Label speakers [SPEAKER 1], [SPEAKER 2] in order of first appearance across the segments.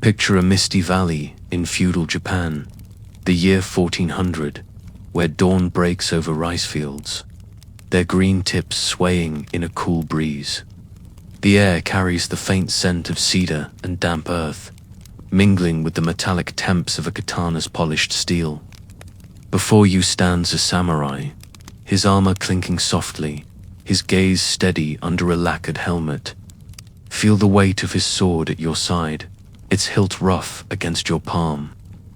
[SPEAKER 1] Picture a misty valley in feudal Japan, the year 1400, where dawn breaks over rice fields, their green tips swaying in a cool breeze. The air carries the faint scent of cedar and damp earth, mingling with the metallic temps of a katana's polished steel. Before you stands a samurai, his armor clinking softly, his gaze steady under a lacquered helmet. Feel the weight of his sword at your side, its hilt rough against your palm.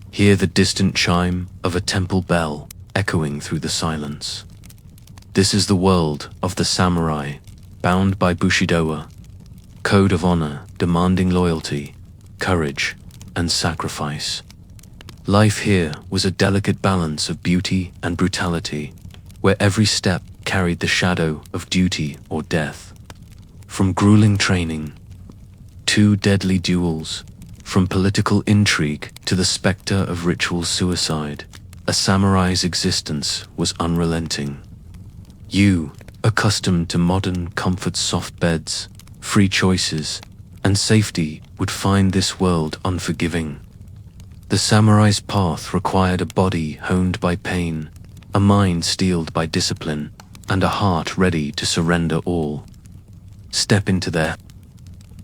[SPEAKER 1] Hear the distant chime of a temple bell echoing through the silence. This is the world of the samurai, bound by Bushido, code of honor demanding loyalty, courage, and sacrifice. Life here was a delicate balance of beauty and brutality, where every step carried the shadow of duty or death. From grueling training to deadly duels, from political intrigue to the specter of ritual suicide, a samurai's existence was unrelenting. You, accustomed to modern comfort, soft beds, free choices, and safety, would find this world unforgiving. The samurai's path required a body honed by pain, a mind steeled by discipline, and a heart ready to surrender all. Step into their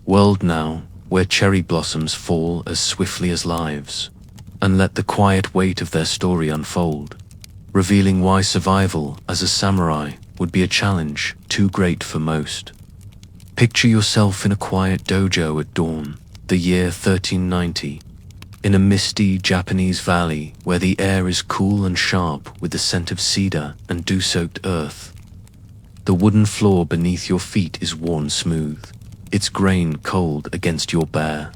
[SPEAKER 1] world now, where cherry blossoms fall as swiftly as lives, and let the quiet weight of their story unfold, revealing why survival as a samurai would be a challenge too great for most. Picture yourself in a quiet dojo at dawn, the year 1390, in a misty Japanese valley where the air is cool and sharp with the scent of cedar and dew-soaked earth. The wooden floor beneath your feet is worn smooth, its grain cold against your bare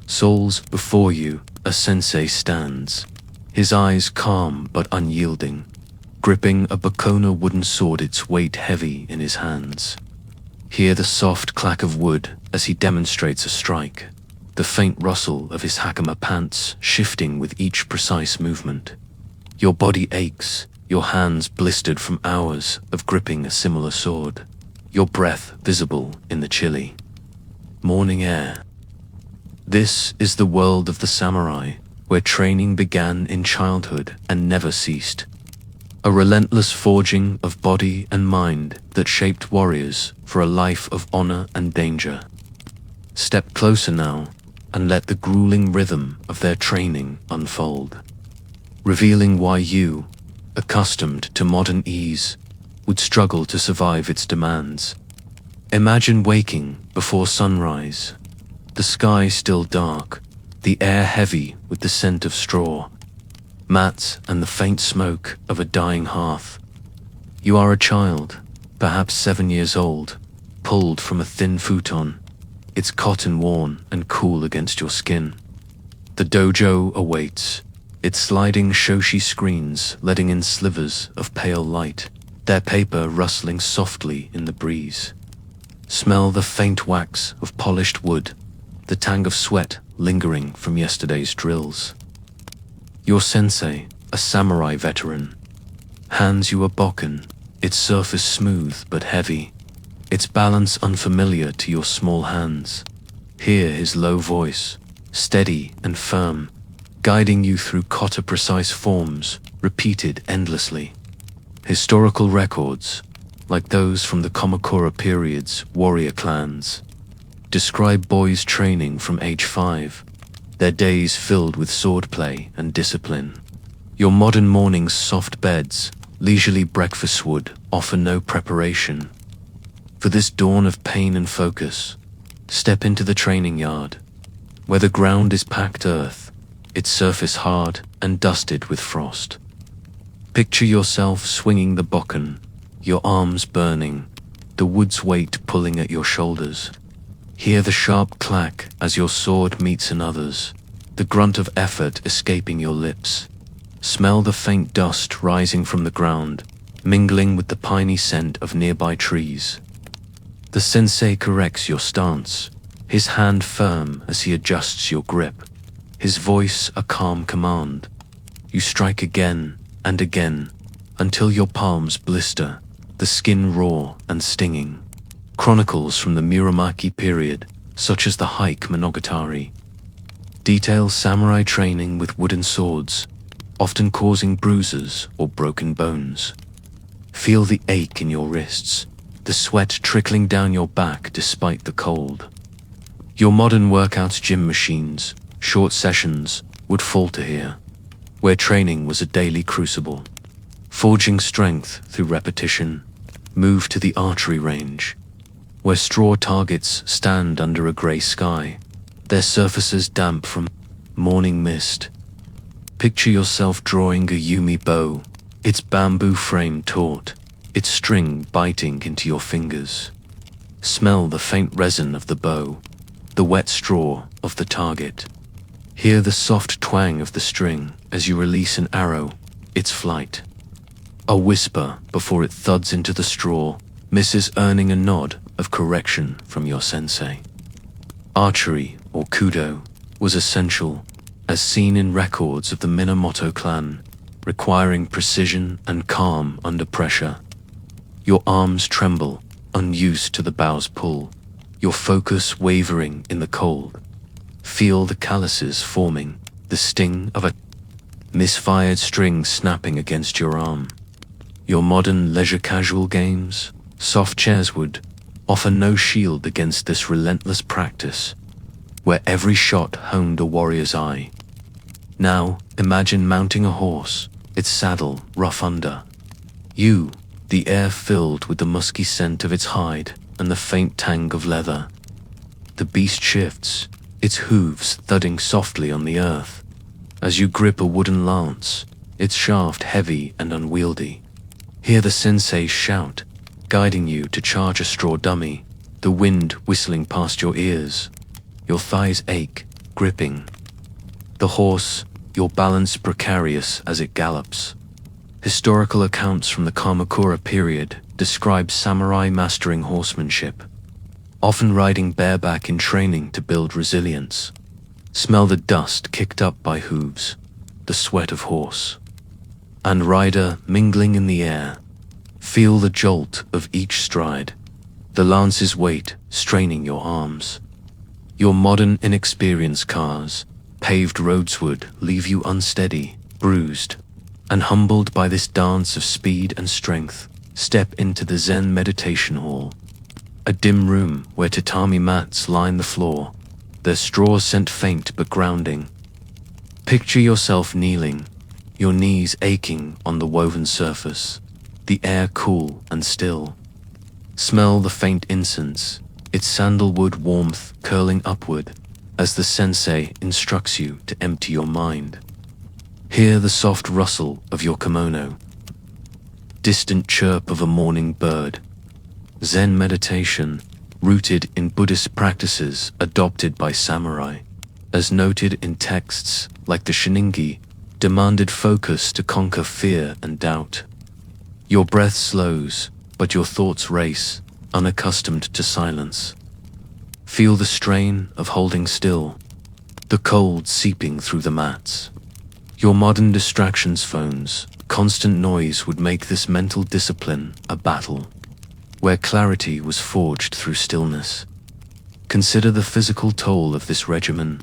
[SPEAKER 1] soles. Before you, a sensei stands, his eyes calm but unyielding, gripping a bakona wooden sword, its weight heavy in his hands. Hear the soft clack of wood as he demonstrates a strike, the faint rustle of his hakama pants shifting with each precise movement. Your body aches, your hands blistered from hours of gripping a similar sword, your breath visible in the chilly morning air. This is the world of the samurai, where training began in childhood and never ceased. A relentless forging of body and mind that shaped warriors for a life of honor and danger. Step closer now and let the grueling rhythm of their training unfold, revealing why you, accustomed to modern ease, would struggle to survive its demands. Imagine waking before sunrise, the sky still dark, the air heavy with the scent of straw, mats and the faint smoke of a dying hearth. You are a child, perhaps 7 years old, pulled from a thin futon, its cotton worn and cool against your skin. The dojo awaits, its sliding shoshi screens letting in slivers of pale light, their paper rustling softly in the breeze. Smell the faint wax of polished wood, the tang of sweat lingering from yesterday's drills. Your sensei, a samurai veteran, hands you a bokken, its surface smooth but heavy, its balance unfamiliar to your small hands. Hear his low voice, steady and firm, guiding you through kata-precise forms, repeated endlessly. Historical records, like those from the Kamakura period's warrior clans, describe boys training from age 5, their days filled with swordplay and discipline. Your modern morning's soft beds, leisurely breakfast would offer no preparation. For this dawn of pain and focus, step into the training yard, where the ground is packed earth, its surface hard and dusted with frost. Picture yourself swinging the bokken, your arms burning, the wood's weight pulling at your shoulders. Hear the sharp clack as your sword meets another's, the grunt of effort escaping your lips. Smell the faint dust rising from the ground, mingling with the piney scent of nearby trees. The sensei corrects your stance, his hand firm as he adjusts your grip, his voice a calm command. You strike again and again, until your palms blister, the skin raw and stinging. Chronicles from the Muramaki period, such as the Hike Monogatari, details samurai training with wooden swords, often causing bruises or broken bones. Feel the ache in your wrists, the sweat trickling down your back despite the cold. Your modern workouts gym machines, short sessions, would falter here, where training was a daily crucible. Forging strength through repetition, move to the archery range, where straw targets stand under a grey sky, their surfaces damp from morning mist. Picture yourself drawing a yumi bow, its bamboo frame taut, its string biting into your fingers. Smell the faint resin of the bow, the wet straw of the target. Hear the soft twang of the string as you release an arrow, its flight. A whisper before it thuds into the straw, misses earning a nod of correction from your sensei. Archery, or kudo, was essential, as seen in records of the Minamoto clan, requiring precision and calm under pressure. Your arms tremble, unused to the bow's pull, your focus wavering in the cold. Feel the calluses forming, the sting of a misfired string snapping against your arm. Your modern leisure casual games, soft chairs would offer no shield against this relentless practice, where every shot honed a warrior's eye. Now, imagine mounting a horse, its saddle rough under you, the air filled with the musky scent of its hide and the faint tang of leather. The beast shifts, its hooves thudding softly on the earth, as you grip a wooden lance, its shaft heavy and unwieldy. Hear the sensei shout, guiding you to charge a straw dummy, the wind whistling past your ears. Your thighs ache, gripping the horse, your balance precarious as it gallops. Historical accounts from the Kamakura period describe samurai mastering horsemanship, often riding bareback in training to build resilience. Smell the dust kicked up by hooves, the sweat of horse and rider mingling in the air. Feel the jolt of each stride, the lance's weight straining your arms. Your modern inexperienced cars, paved roads would leave you unsteady, bruised, and humbled by this dance of speed and strength. Step into the Zen meditation hall, a dim room where tatami mats line the floor, their straw scent faint but grounding. Picture yourself kneeling, your knees aching on the woven surface, the air cool and still. Smell the faint incense, its sandalwood warmth curling upward as the sensei instructs you to empty your mind. Hear the soft rustle of your kimono, distant chirp of a morning bird. Zen meditation, rooted in Buddhist practices adopted by samurai, as noted in texts like the Shiningi, demanded focus to conquer fear and doubt. Your breath slows, but your thoughts race, unaccustomed to silence. Feel the strain of holding still, the cold seeping through the mats. Your modern distractions phones, constant noise would make this mental discipline a battle, where clarity was forged through stillness. Consider the physical toll of this regimen,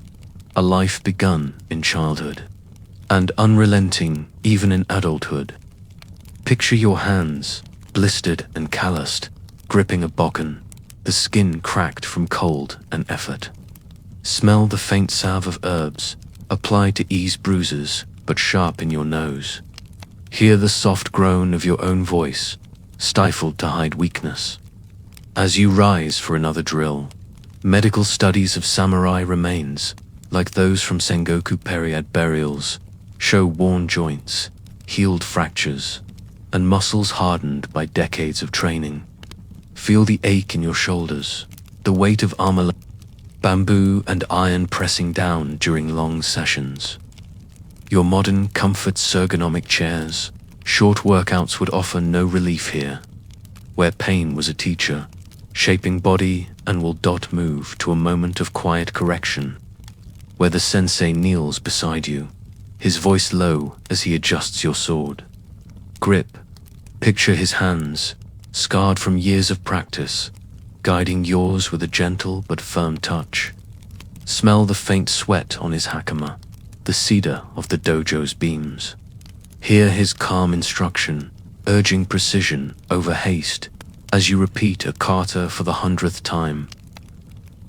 [SPEAKER 1] a life begun in childhood, and unrelenting even in adulthood. Picture your hands, blistered and calloused, gripping a bokken, the skin cracked from cold and effort. Smell the faint salve of herbs, applied to ease bruises, but sharp in your nose. Hear the soft groan of your own voice, stifled to hide weakness. As you rise for another drill, medical studies of samurai remains, like those from Sengoku period burials, show worn joints, healed fractures, and muscles hardened by decades of training. Feel the ache in your shoulders, the weight of armor, bamboo and iron pressing down during long sessions. Your modern comfort ergonomic chairs, short workouts would offer no relief here, where pain was a teacher, shaping body and will move to a moment of quiet correction, where the sensei kneels beside you, his voice low as he adjusts your sword. Grip, picture his hands, scarred from years of practice, guiding yours with a gentle but firm touch. Smell the faint sweat on his hakama, the cedar of the dojo's beams. Hear his calm instruction, urging precision over haste as you repeat a kata for the 100th time.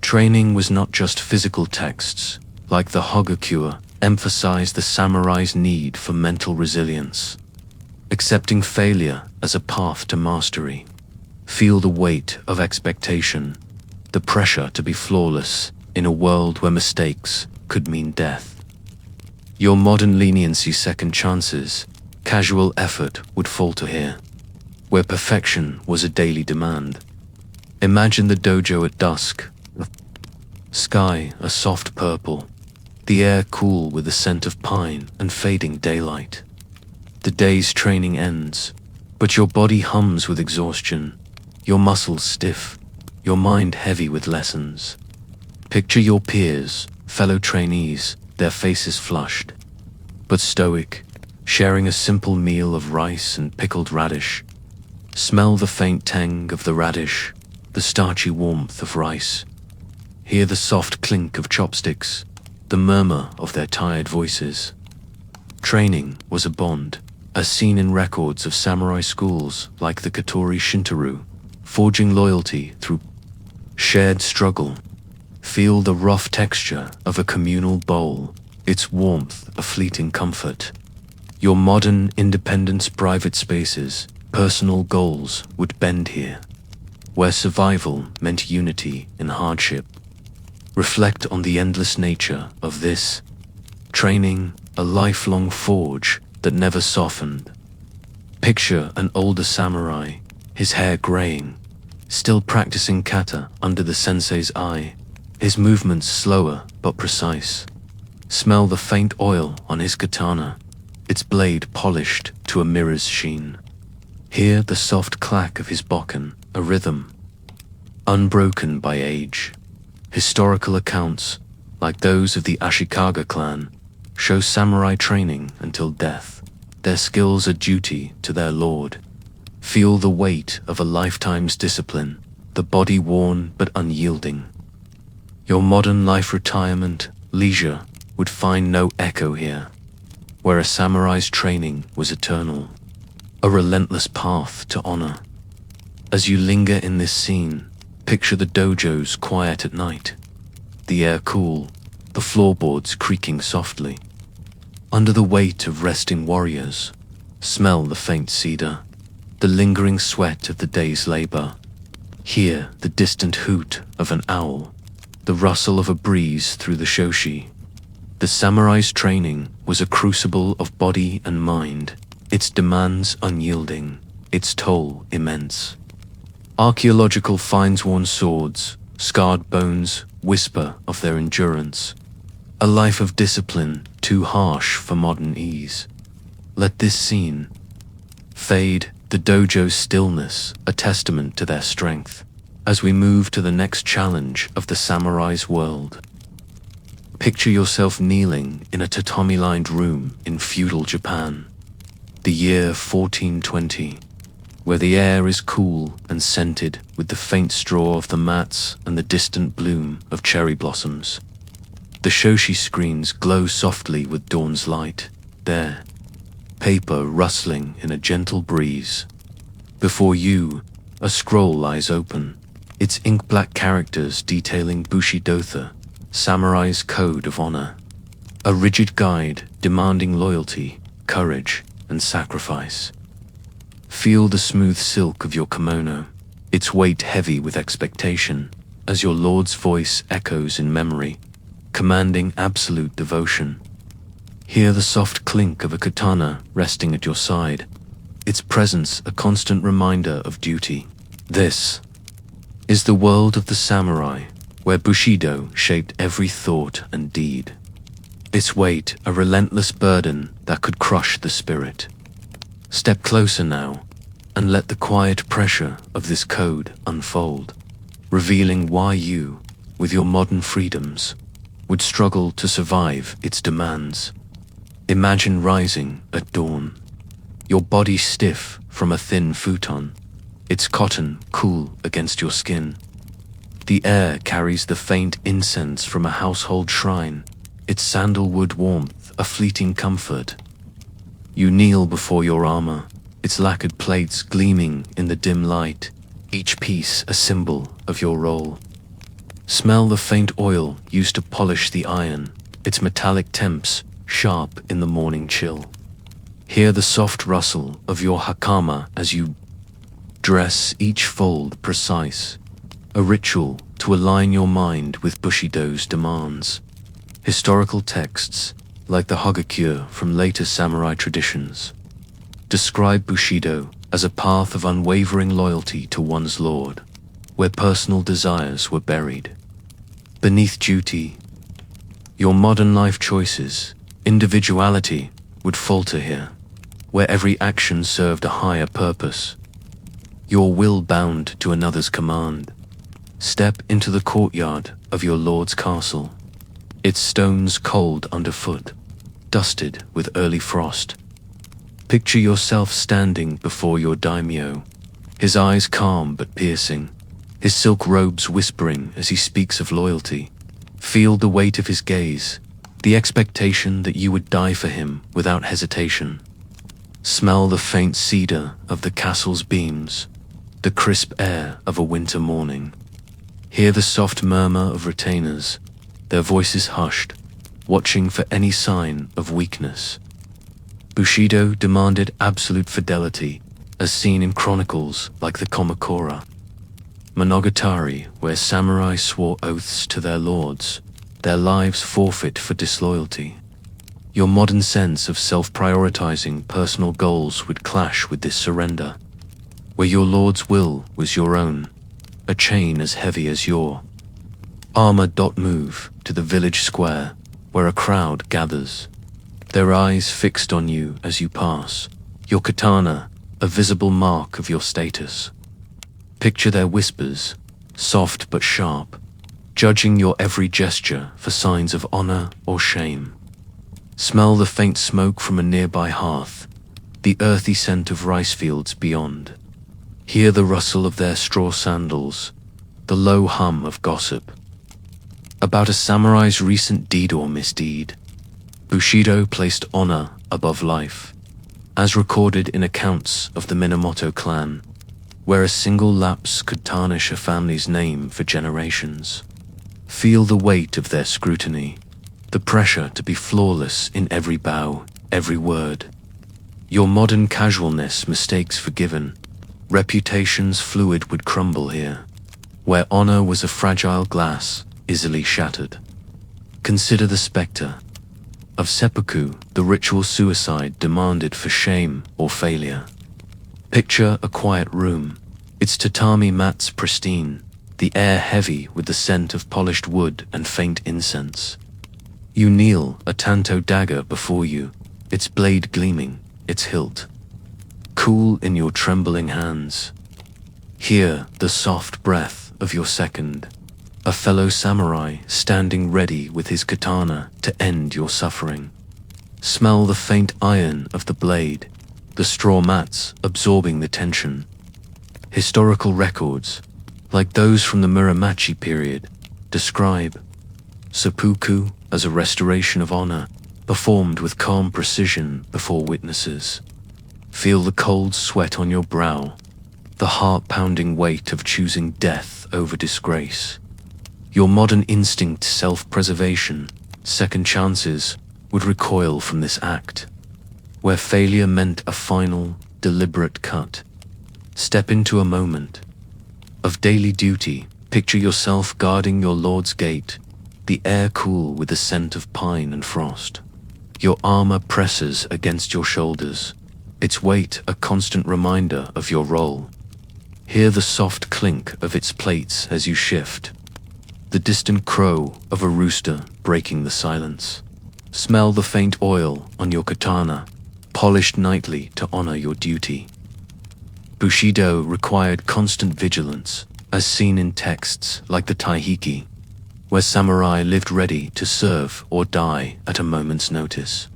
[SPEAKER 1] Training was not just physical texts, like the Hogakure emphasized the samurai's need for mental resilience, accepting failure as a path to mastery. Feel the weight of expectation, the pressure to be flawless in a world where mistakes could mean death. Your modern leniency second chances, casual effort would falter here, where perfection was a daily demand. Imagine the dojo at dusk, sky a soft purple, the air cool with the scent of pine and fading daylight. The day's training ends, but your body hums with exhaustion, your muscles stiff, your mind heavy with lessons. Picture your peers, fellow trainees, their faces flushed, but stoic, sharing a simple meal of rice and pickled radish. Smell the faint tang of the radish, the starchy warmth of rice. Hear the soft clink of chopsticks, the murmur of their tired voices. Training was a bond, as seen in records of samurai schools like the Katori Shintaro, forging loyalty through shared struggle. Feel the rough texture of a communal bowl, its warmth a fleeting comfort. Your modern independence private spaces, personal goals would bend here, where survival meant unity in hardship. Reflect on the endless nature of this training, a lifelong forge that never softened. Picture an older samurai, his hair graying, still practicing kata under the sensei's eye, his movements slower but precise. Smell the faint oil on his katana, its blade polished to a mirror's sheen. Hear the soft clack of his bokken, a rhythm, unbroken by age. Historical accounts, like those of the Ashikaga clan, show samurai training until death, their skills a duty to their lord. Feel the weight of a lifetime's discipline, the body worn but unyielding. Your modern life retirement, leisure, would find no echo here, where a samurai's training was eternal, a relentless path to honor. As you linger in this scene, picture the dojos quiet at night, the air cool, the floorboards creaking softly. Under the weight of resting warriors, smell the faint cedar, the lingering sweat of the day's labor. Hear the distant hoot of an owl, the rustle of a breeze through the shoshi. The samurai's training was a crucible of body and mind, its demands unyielding, its toll immense. Archaeological finds-worn swords, scarred bones whisper of their endurance. A life of discipline too harsh for modern ease. Let this scene fade, the dojo's stillness a testament to their strength, as we move to the next challenge of the samurai's world. Picture yourself kneeling in a tatami-lined room in feudal Japan, the year 1420, where the air is cool and scented with the faint straw of the mats and the distant bloom of cherry blossoms. The shoshi screens glow softly with dawn's light, there, paper rustling in a gentle breeze. Before you, a scroll lies open, its ink-black characters detailing Bushidotha, samurai's code of honor, a rigid guide demanding loyalty, courage, and sacrifice. Feel the smooth silk of your kimono, its weight heavy with expectation, as your lord's voice echoes in memory, commanding absolute devotion. Hear the soft clink of a katana resting at your side, its presence a constant reminder of duty. This is the world of the samurai, where Bushido shaped every thought and deed. Its weight a relentless burden that could crush the spirit. Step closer now, and let the quiet pressure of this code unfold, revealing why you, with your modern freedoms, would struggle to survive its demands. Imagine rising at dawn, your body stiff from a thin futon, its cotton cool against your skin. The air carries the faint incense from a household shrine, its sandalwood warmth a fleeting comfort. You kneel before your armor, its lacquered plates gleaming in the dim light, each piece a symbol of your role. Smell the faint oil used to polish the iron, its metallic temps sharp in the morning chill. Hear the soft rustle of your hakama as you dress, each fold precise, a ritual to align your mind with Bushido's demands. Historical texts, like the Hagakure from later samurai traditions, describe Bushido as a path of unwavering loyalty to one's lord, where personal desires were buried. Beneath duty, your modern life choices, individuality would falter here, where every action served a higher purpose. Your will bound to another's command. Step into the courtyard of your lord's castle, its stones cold underfoot, dusted with early frost. Picture yourself standing before your daimyo, his eyes calm but piercing, his silk robes whispering as he speaks of loyalty. Feel the weight of his gaze, the expectation that you would die for him without hesitation. Smell the faint cedar of the castle's beams, the crisp air of a winter morning. Hear the soft murmur of retainers, their voices hushed, watching for any sign of weakness. Bushido demanded absolute fidelity, as seen in chronicles like the Kamakura. Monogatari, where samurai swore oaths to their lords, their lives forfeit for disloyalty. Your modern sense of self-prioritizing personal goals would clash with this surrender, where your lord's will was your own, a chain as heavy as your armor. Move to the village square, where a crowd gathers, their eyes fixed on you as you pass, your katana a visible mark of your status. Picture their whispers, soft but sharp, judging your every gesture for signs of honor or shame. Smell the faint smoke from a nearby hearth, the earthy scent of rice fields beyond. Hear the rustle of their straw sandals, the low hum of gossip about a samurai's recent deed or misdeed. Bushido placed honor above life, as recorded in accounts of the Minamoto clan, where a single lapse could tarnish a family's name for generations. Feel the weight of their scrutiny, the pressure to be flawless in every bow, every word. Your modern casualness mistakes forgiven, reputations fluid would crumble here, where honor was a fragile glass, easily shattered. Consider the specter of seppuku, the ritual suicide demanded for shame or failure. Picture a quiet room, its tatami mats pristine, the air heavy with the scent of polished wood and faint incense. You kneel, a tanto dagger before you, its blade gleaming, its hilt cool in your trembling hands. Hear the soft breath of your second, a fellow samurai standing ready with his katana to end your suffering. Smell the faint iron of the blade, the straw mats absorbing the tension. Historical records, like those from the Muromachi period, describe seppuku as a restoration of honor, performed with calm precision before witnesses. Feel the cold sweat on your brow, the heart-pounding weight of choosing death over disgrace. Your modern instinct self-preservation, second chances, would recoil from this act, where failure meant a final, deliberate cut. Step into a moment of daily duty. Picture yourself guarding your lord's gate, the air cool with the scent of pine and frost. Your armor presses against your shoulders, its weight a constant reminder of your role. Hear the soft clink of its plates as you shift, the distant crow of a rooster breaking the silence. Smell the faint oil on your katana, polished nightly to honor your duty. Bushido required constant vigilance, as seen in texts like the Taihiki, where samurai lived ready to serve or die at a moment's notice.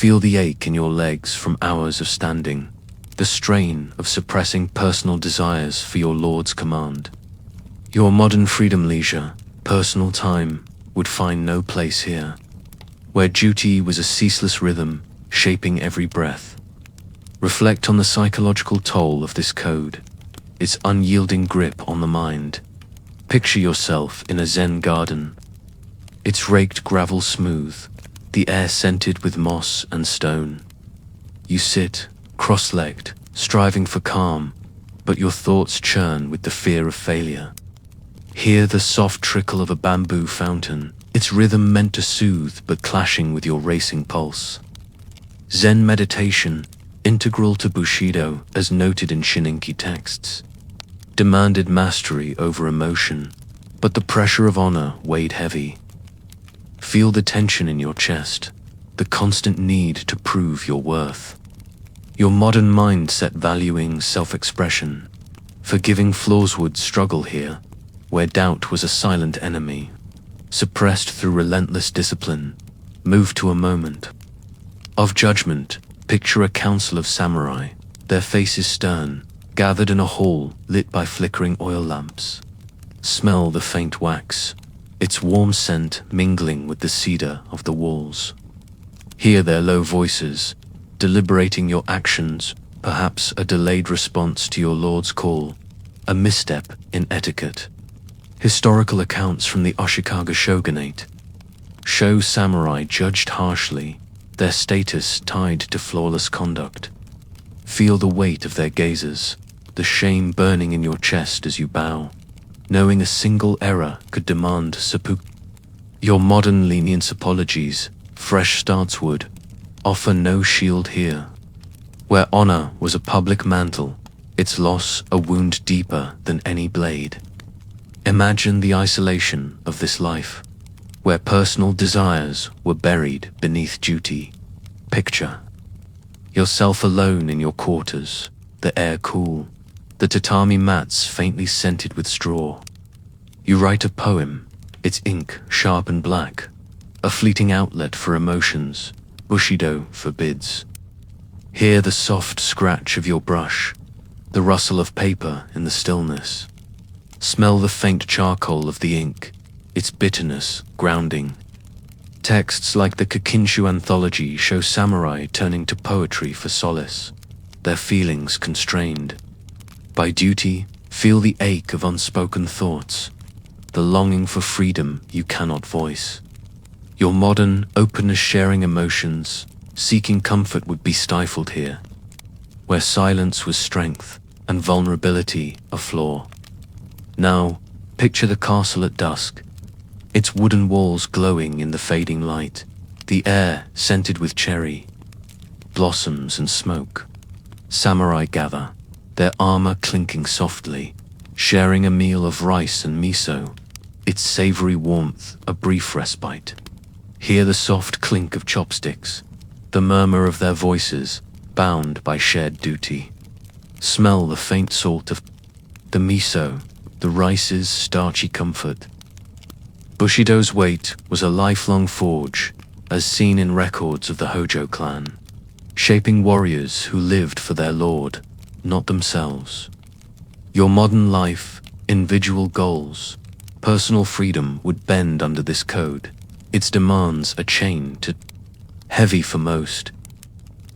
[SPEAKER 1] Feel the ache in your legs from hours of standing, the strain of suppressing personal desires for your lord's command. Your modern freedom leisure, personal time, would find no place here, where duty was a ceaseless rhythm shaping every breath. Reflect on the psychological toll of this code, its unyielding grip on the mind. Picture yourself in a Zen garden, its raked gravel smooth, the air scented with moss and stone. You sit, cross-legged, striving for calm, but your thoughts churn with the fear of failure. Hear the soft trickle of a bamboo fountain, its rhythm meant to soothe but clashing with your racing pulse. Zen meditation, integral to Bushido as noted in Shininki texts, demanded mastery over emotion, but the pressure of honor weighed heavy. Feel the tension in your chest, the constant need to prove your worth. Your modern mindset valuing self-expression, forgiving flaws would struggle here, where doubt was a silent enemy. Suppressed through relentless discipline, move to a moment of judgment. Picture a council of samurai, their faces stern, gathered in a hall lit by flickering oil lamps. Smell the faint wax, its warm scent mingling with the cedar of the walls. Hear their low voices, deliberating your actions, perhaps a delayed response to your lord's call, a misstep in etiquette. Historical accounts from the Ashikaga shogunate show samurai judged harshly, their status tied to flawless conduct. Feel the weight of their gazes, the shame burning in your chest as you bow, knowing a single error could demand seppuku. Your modern lenience apologies, fresh starts would offer no shield here. Where honor was a public mantle, its loss a wound deeper than any blade. Imagine the isolation of this life, where personal desires were buried beneath duty. Picture yourself alone in your quarters, the air cool, the tatami mats faintly scented with straw. You write a poem, its ink sharp and black, a fleeting outlet for emotions Bushido forbids. Hear the soft scratch of your brush, the rustle of paper in the stillness. Smell the faint charcoal of the ink, its bitterness grounding. Texts like the Kakinshu anthology show samurai turning to poetry for solace, their feelings constrained. By duty, feel the ache of unspoken thoughts, the longing for freedom you cannot voice. Your modern openness sharing emotions, seeking comfort would be stifled here, where silence was strength and vulnerability a flaw. Now, picture the castle at dusk, its wooden walls glowing in the fading light, the air scented with cherry blossoms and smoke. Samurai gather, their armor clinking softly, sharing a meal of rice and miso, its savory warmth a brief respite. Hear the soft clink of chopsticks, the murmur of their voices, bound by shared duty. Smell the faint salt of the miso, the rice's starchy comfort. Bushido's weight was a lifelong forge, as seen in records of the Hojo clan, shaping warriors who lived for their lord, not themselves. Your modern life, individual goals, personal freedom would bend under this code, its demands a chain to heavy for most.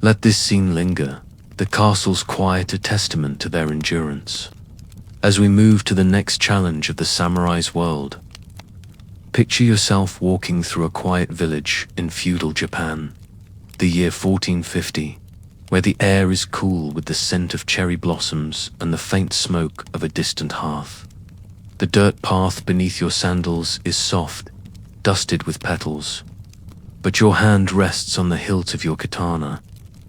[SPEAKER 1] Let this scene linger, the castle's quiet a testament to their endurance. As we move to the next challenge of the samurai's world, picture yourself walking through a quiet village in feudal Japan, the year 1450, where the air is cool with the scent of cherry blossoms and the faint smoke of a distant hearth. The dirt path beneath your sandals is soft, dusted with petals, but your hand rests on the hilt of your katana,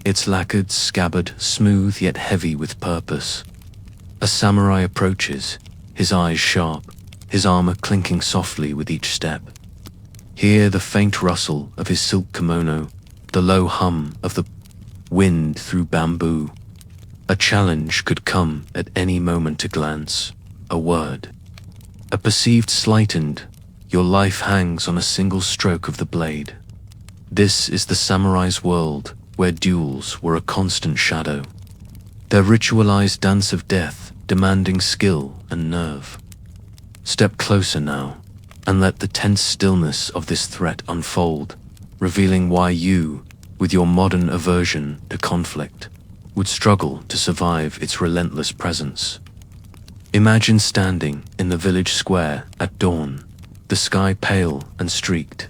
[SPEAKER 1] its lacquered scabbard smooth yet heavy with purpose. A samurai approaches, his eyes sharp, his armor clinking softly with each step. Hear the faint rustle of his silk kimono, the low hum of the wind through bamboo. A challenge could come at any moment, a glance, a word, a perceived slight, and your life hangs on a single stroke of the blade. This is the samurai's world, where duels were a constant shadow, their ritualized dance of death demanding skill and nerve. Step closer now, and let the tense stillness of this threat unfold, revealing why you, with your modern aversion to conflict, would struggle to survive its relentless presence. Imagine standing in the village square at dawn, the sky pale and streaked,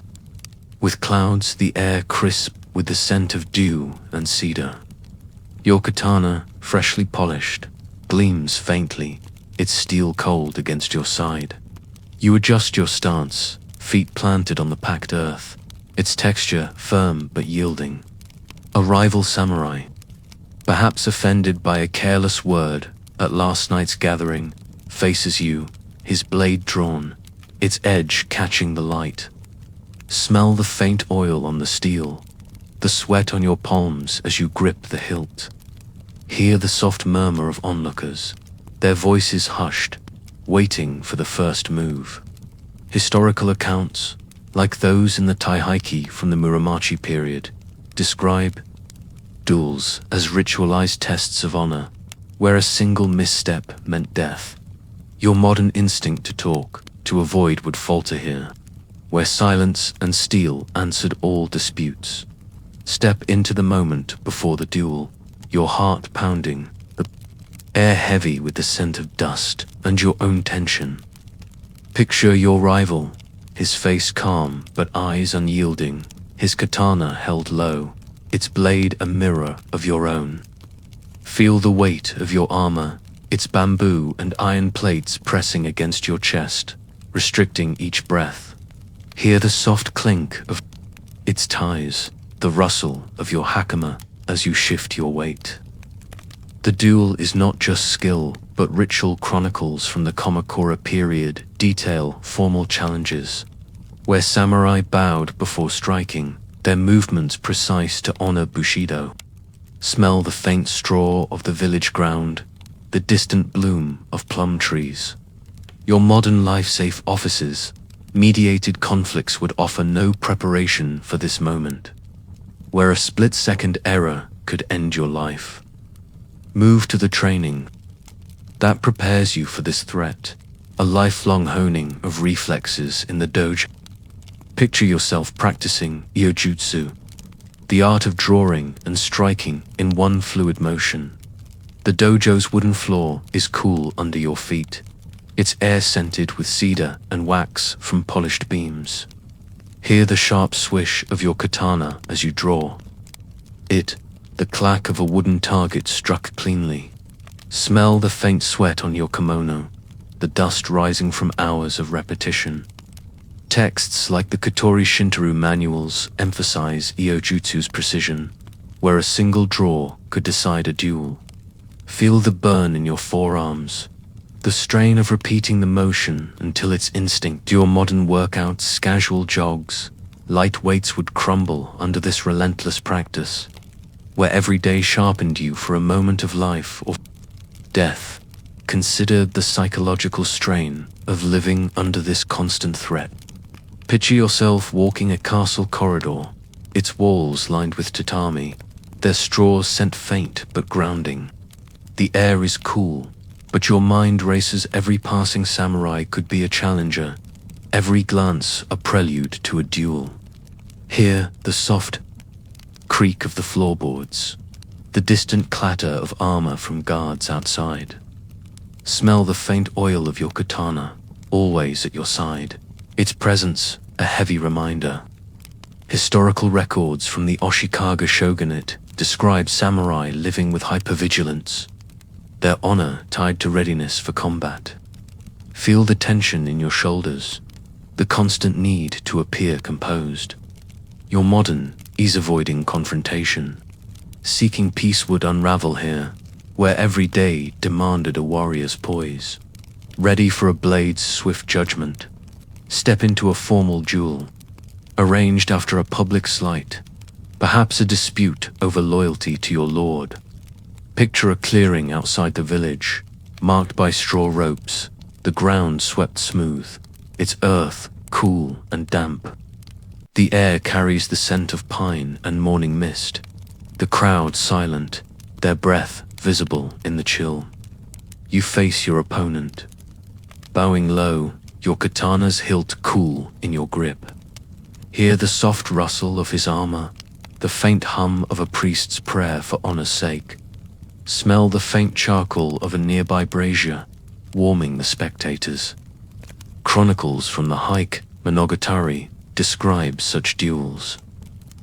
[SPEAKER 1] with clouds, the air crisp with the scent of dew and cedar. Your katana, freshly polished, gleams faintly, its steel cold against your side. You adjust your stance, feet planted on the packed earth, its texture firm but yielding. A rival samurai, perhaps offended by a careless word at last night's gathering, faces you, his blade drawn, its edge catching the light. Smell the faint oil on the steel, the sweat on your palms as you grip the hilt. Hear the soft murmur of onlookers, their voices hushed, waiting for the first move. Historical accounts, like those in the Taihaki from the Muromachi period, describe duels as ritualized tests of honor, where a single misstep meant death. Your modern instinct to talk, to avoid would falter here, where silence and steel answered all disputes. Step into the moment before the duel, your heart pounding, the air heavy with the scent of dust and your own tension. Picture your rival, his face calm but eyes unyielding, his katana held low, its blade a mirror of your own. Feel the weight of your armor, its bamboo and iron plates pressing against your chest, restricting each breath. Hear the soft clink of its ties, the rustle of your hakama as you shift your weight. The duel is not just skill, but ritual chronicles from the Kamakura period detail formal challenges, where samurai bowed before striking, their movements precise to honor Bushido. Smell the faint straw of the village ground, the distant bloom of plum trees. Your modern life-safe offices, mediated conflicts would offer no preparation for this moment, where a split-second error could end your life. Move to the training that prepares you for this threat, a lifelong honing of reflexes in the dojo. Picture yourself practicing iojutsu, the art of drawing and striking in one fluid motion. The dojo's wooden floor is cool under your feet, its air scented with cedar and wax from polished beams. Hear the sharp swish of your katana as you draw. It, the clack of a wooden target struck cleanly. Smell the faint sweat on your kimono, the dust rising from hours of repetition. Texts like the Kotori Shintaru manuals emphasize iojutsu's precision, where a single draw could decide a duel. Feel the burn in your forearms, the strain of repeating the motion until it's instinct. Your modern workouts, casual jogs, light weights would crumble under this relentless practice, where every day sharpened you for a moment of life or death. Consider the psychological strain of living under this constant threat. Picture yourself walking a castle corridor, its walls lined with tatami, their straws scent faint but grounding. The air is cool, but your mind races. Every passing samurai could be a challenger, every glance a prelude to a duel. Hear the soft creak of the floorboards, the distant clatter of armor from guards outside. Smell the faint oil of your katana, always at your side, its presence a heavy reminder. Historical records from the Ashikaga shogunate describe samurai living with hypervigilance, their honor tied to readiness for combat. Feel the tension in your shoulders, the constant need to appear composed. Your modern, ease-avoiding confrontation, seeking peace would unravel here, where every day demanded a warrior's poise. Ready for a blade's swift judgment, step into a formal duel, arranged after a public slight, perhaps a dispute over loyalty to your lord. Picture a clearing outside the village, marked by straw ropes, the ground swept smooth, its earth cool and damp. The air carries the scent of pine and morning mist, the crowd silent, their breath visible in the chill. You face your opponent, bowing low, your katana's hilt cool in your grip. Hear the soft rustle of his armor, the faint hum of a priest's prayer for honor's sake. Smell the faint charcoal of a nearby brazier, warming the spectators. Chronicles from the hike Monogatari describe such duels,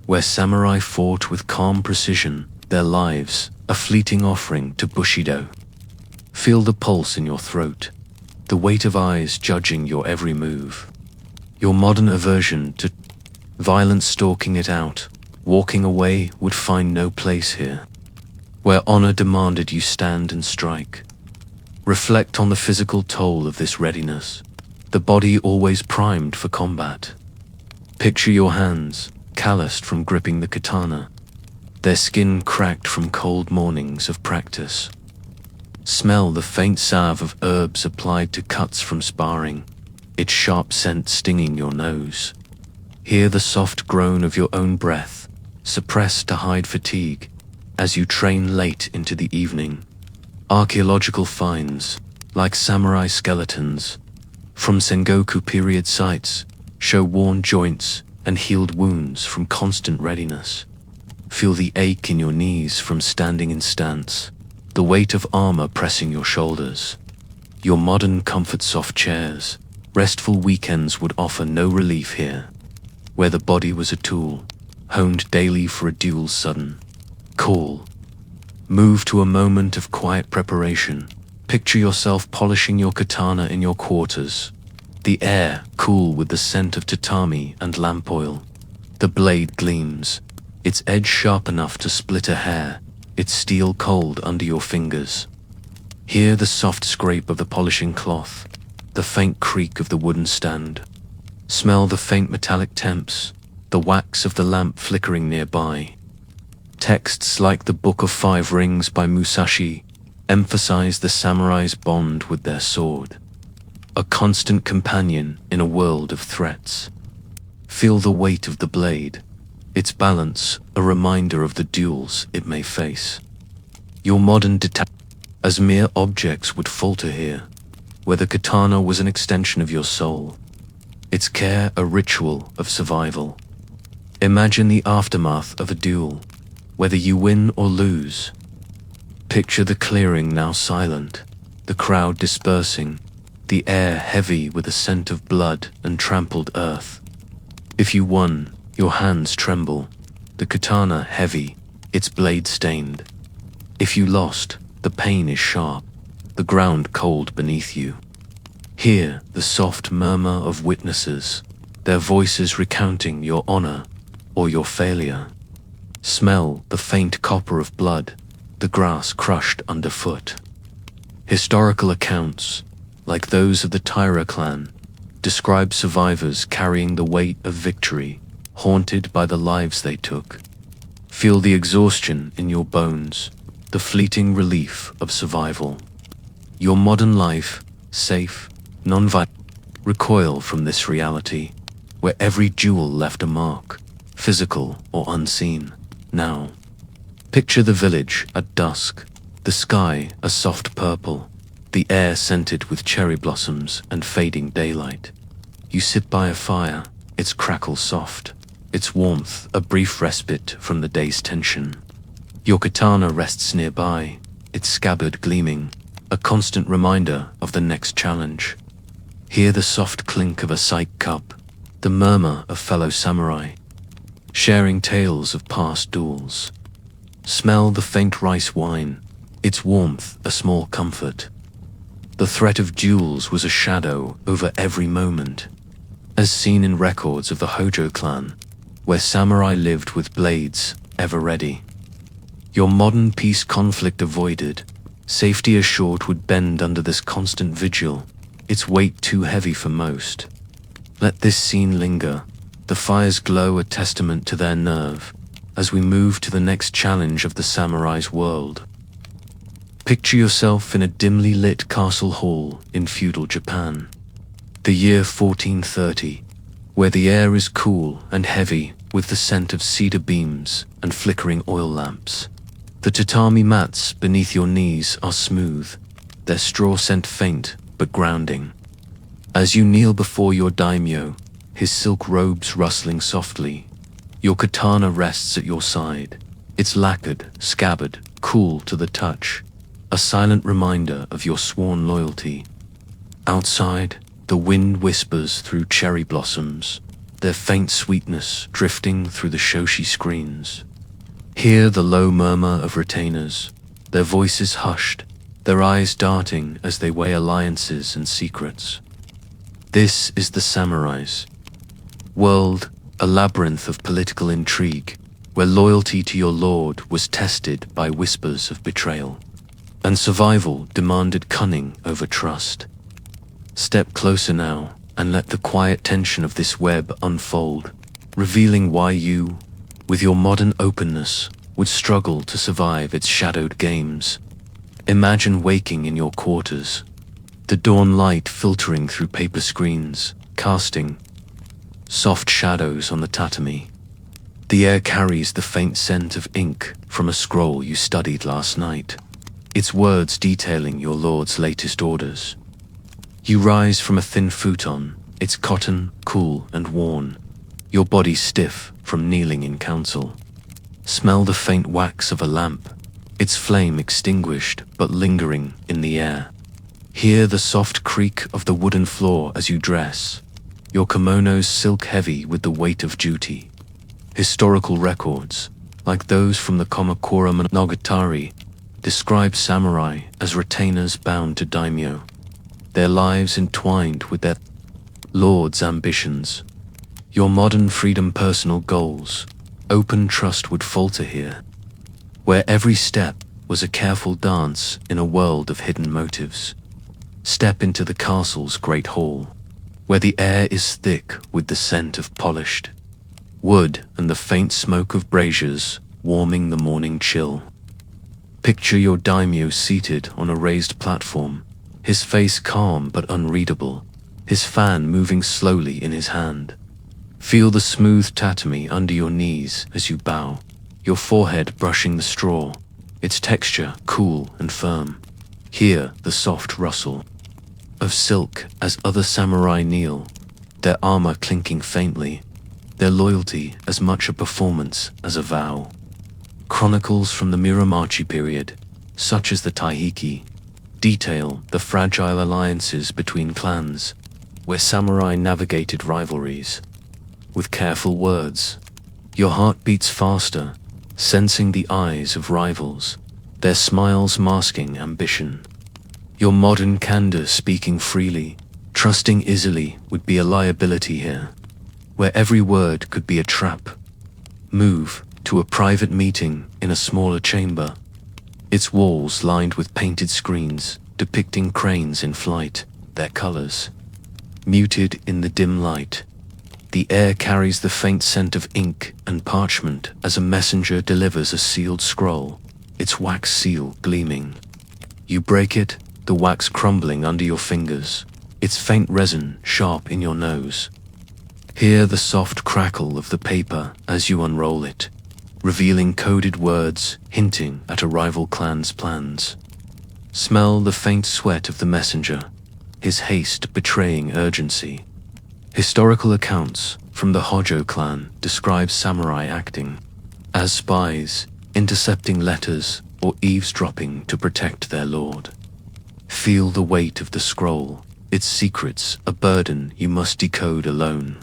[SPEAKER 1] where samurai fought with calm precision, their lives a fleeting offering to Bushido. Feel the pulse in your throat, the weight of eyes judging your every move. Your modern aversion to violence stalking it out, walking away would find no place here. Where honor demanded you stand and strike. Reflect on the physical toll of this readiness, the body always primed for combat. Picture your hands, calloused from gripping the katana, their skin cracked from cold mornings of practice. Smell the faint salve of herbs applied to cuts from sparring, its sharp scent stinging your nose. Hear the soft groan of your own breath, suppressed to hide fatigue, as you train late into the evening. Archaeological finds, like samurai skeletons, from Sengoku period sites, show worn joints and healed wounds from constant readiness. Feel the ache in your knees from standing in stance, the weight of armor pressing your shoulders. Your modern comfort soft chairs, restful weekends would offer no relief here, where the body was a tool, honed daily for a duel's sudden call. Move to a moment of quiet preparation. Picture yourself polishing your katana in your quarters, the air cool with the scent of tatami and lamp oil. The blade gleams, its edge sharp enough to split a hair, its steel cold under your fingers. Hear the soft scrape of the polishing cloth, the faint creak of the wooden stand. Smell the faint metallic temps, the wax of the lamp flickering nearby. Texts like the Book of Five Rings by Musashi emphasize the samurai's bond with their sword, a constant companion in a world of threats. Feel the weight of the blade, its balance a reminder of the duels it may face. Your modern as mere objects would falter here, where the katana was an extension of your soul, its care a ritual of survival. Imagine the aftermath of a duel, whether you win or lose. Picture the clearing now silent, the crowd dispersing, the air heavy with the scent of blood and trampled earth. If you won, your hands tremble, the katana heavy, its blade stained. If you lost, the pain is sharp, the ground cold beneath you. Hear the soft murmur of witnesses, their voices recounting your honor or your failure. Smell the faint copper of blood, the grass crushed underfoot. Historical accounts, like those of the Taira clan, describe survivors carrying the weight of victory, haunted by the lives they took. Feel the exhaustion in your bones, the fleeting relief of survival. Your modern life, safe, non-violent, recoil from this reality, where every duel left a mark, physical or unseen. Now, picture the village at dusk, the sky a soft purple, the air scented with cherry blossoms and fading daylight. You sit by a fire, its crackle soft, its warmth a brief respite from the day's tension. Your katana rests nearby, its scabbard gleaming, a constant reminder of the next challenge. Hear the soft clink of a sake cup, the murmur of fellow samurai, sharing tales of past duels. Smell the faint rice wine, its warmth a small comfort. The threat of duels was a shadow over every moment, as seen in records of the Hojo clan, where samurai lived with blades ever ready. Your modern peace conflict avoided, safety assured would bend under this constant vigil, its weight too heavy for most. Let this scene linger, the fire's glow a testament to their nerve, as we move to the next challenge of the samurai's world. Picture yourself in a dimly lit castle hall in feudal Japan, the year 1430, where the air is cool and heavy with the scent of cedar beams and flickering oil lamps. The tatami mats beneath your knees are smooth, their straw scent faint but grounding. As you kneel before your daimyo, his silk robes rustling softly, your katana rests at your side, its lacquered scabbard cool to the touch, a silent reminder of your sworn loyalty. Outside, the wind whispers through cherry blossoms, their faint sweetness drifting through the shoshi screens. Hear the low murmur of retainers, their voices hushed, their eyes darting as they weigh alliances and secrets. This is the samurai's world, a labyrinth of political intrigue, where loyalty to your lord was tested by whispers of betrayal, and survival demanded cunning over trust. Step closer now, and let the quiet tension of this web unfold, revealing why you, with your modern openness, would struggle to survive its shadowed games. Imagine waking in your quarters, the dawn light filtering through paper screens, casting soft shadows on the tatami. The air carries the faint scent of ink from a scroll you studied last night, its words detailing your lord's latest orders. You rise from a thin futon, its cotton, cool and worn, your body stiff from kneeling in council. Smell the faint wax of a lamp, its flame extinguished but lingering in the air. Hear the soft creak of the wooden floor as you dress, your kimonos silk heavy with the weight of duty. Historical records, like those from the Kamakura Monogatari, describe samurai as retainers bound to daimyo, their lives entwined with their lord's ambitions. Your modern freedom personal goals, open trust would falter here, where every step was a careful dance in a world of hidden motives. Step into the castle's great hall, where the air is thick with the scent of polished wood and the faint smoke of braziers warming the morning chill. Picture your daimyo seated on a raised platform, his face calm but unreadable, his fan moving slowly in his hand. Feel the smooth tatami under your knees as you bow, your forehead brushing the straw, its texture cool and firm. Hear the soft rustle of silk as other samurai kneel, their armor clinking faintly, their loyalty as much a performance as a vow. Chronicles from the Muromachi period, such as the Taihiki, detail the fragile alliances between clans, where samurai navigated rivalries. With careful words, your heart beats faster, sensing the eyes of rivals, their smiles masking ambition. Your modern candor speaking freely, trusting easily would be a liability here, where every word could be a trap. Move to a private meeting in a smaller chamber, its walls lined with painted screens depicting cranes in flight, their colors muted in the dim light. The air carries the faint scent of ink and parchment as a messenger delivers a sealed scroll, its wax seal gleaming. You break it, the wax crumbling under your fingers, its faint resin sharp in your nose. Hear the soft crackle of the paper as you unroll it, revealing coded words hinting at a rival clan's plans. Smell the faint sweat of the messenger, his haste betraying urgency. Historical accounts from the Hojo clan describe samurai acting as spies, intercepting letters or eavesdropping to protect their lord. Feel the weight of the scroll, its secrets a burden you must decode alone.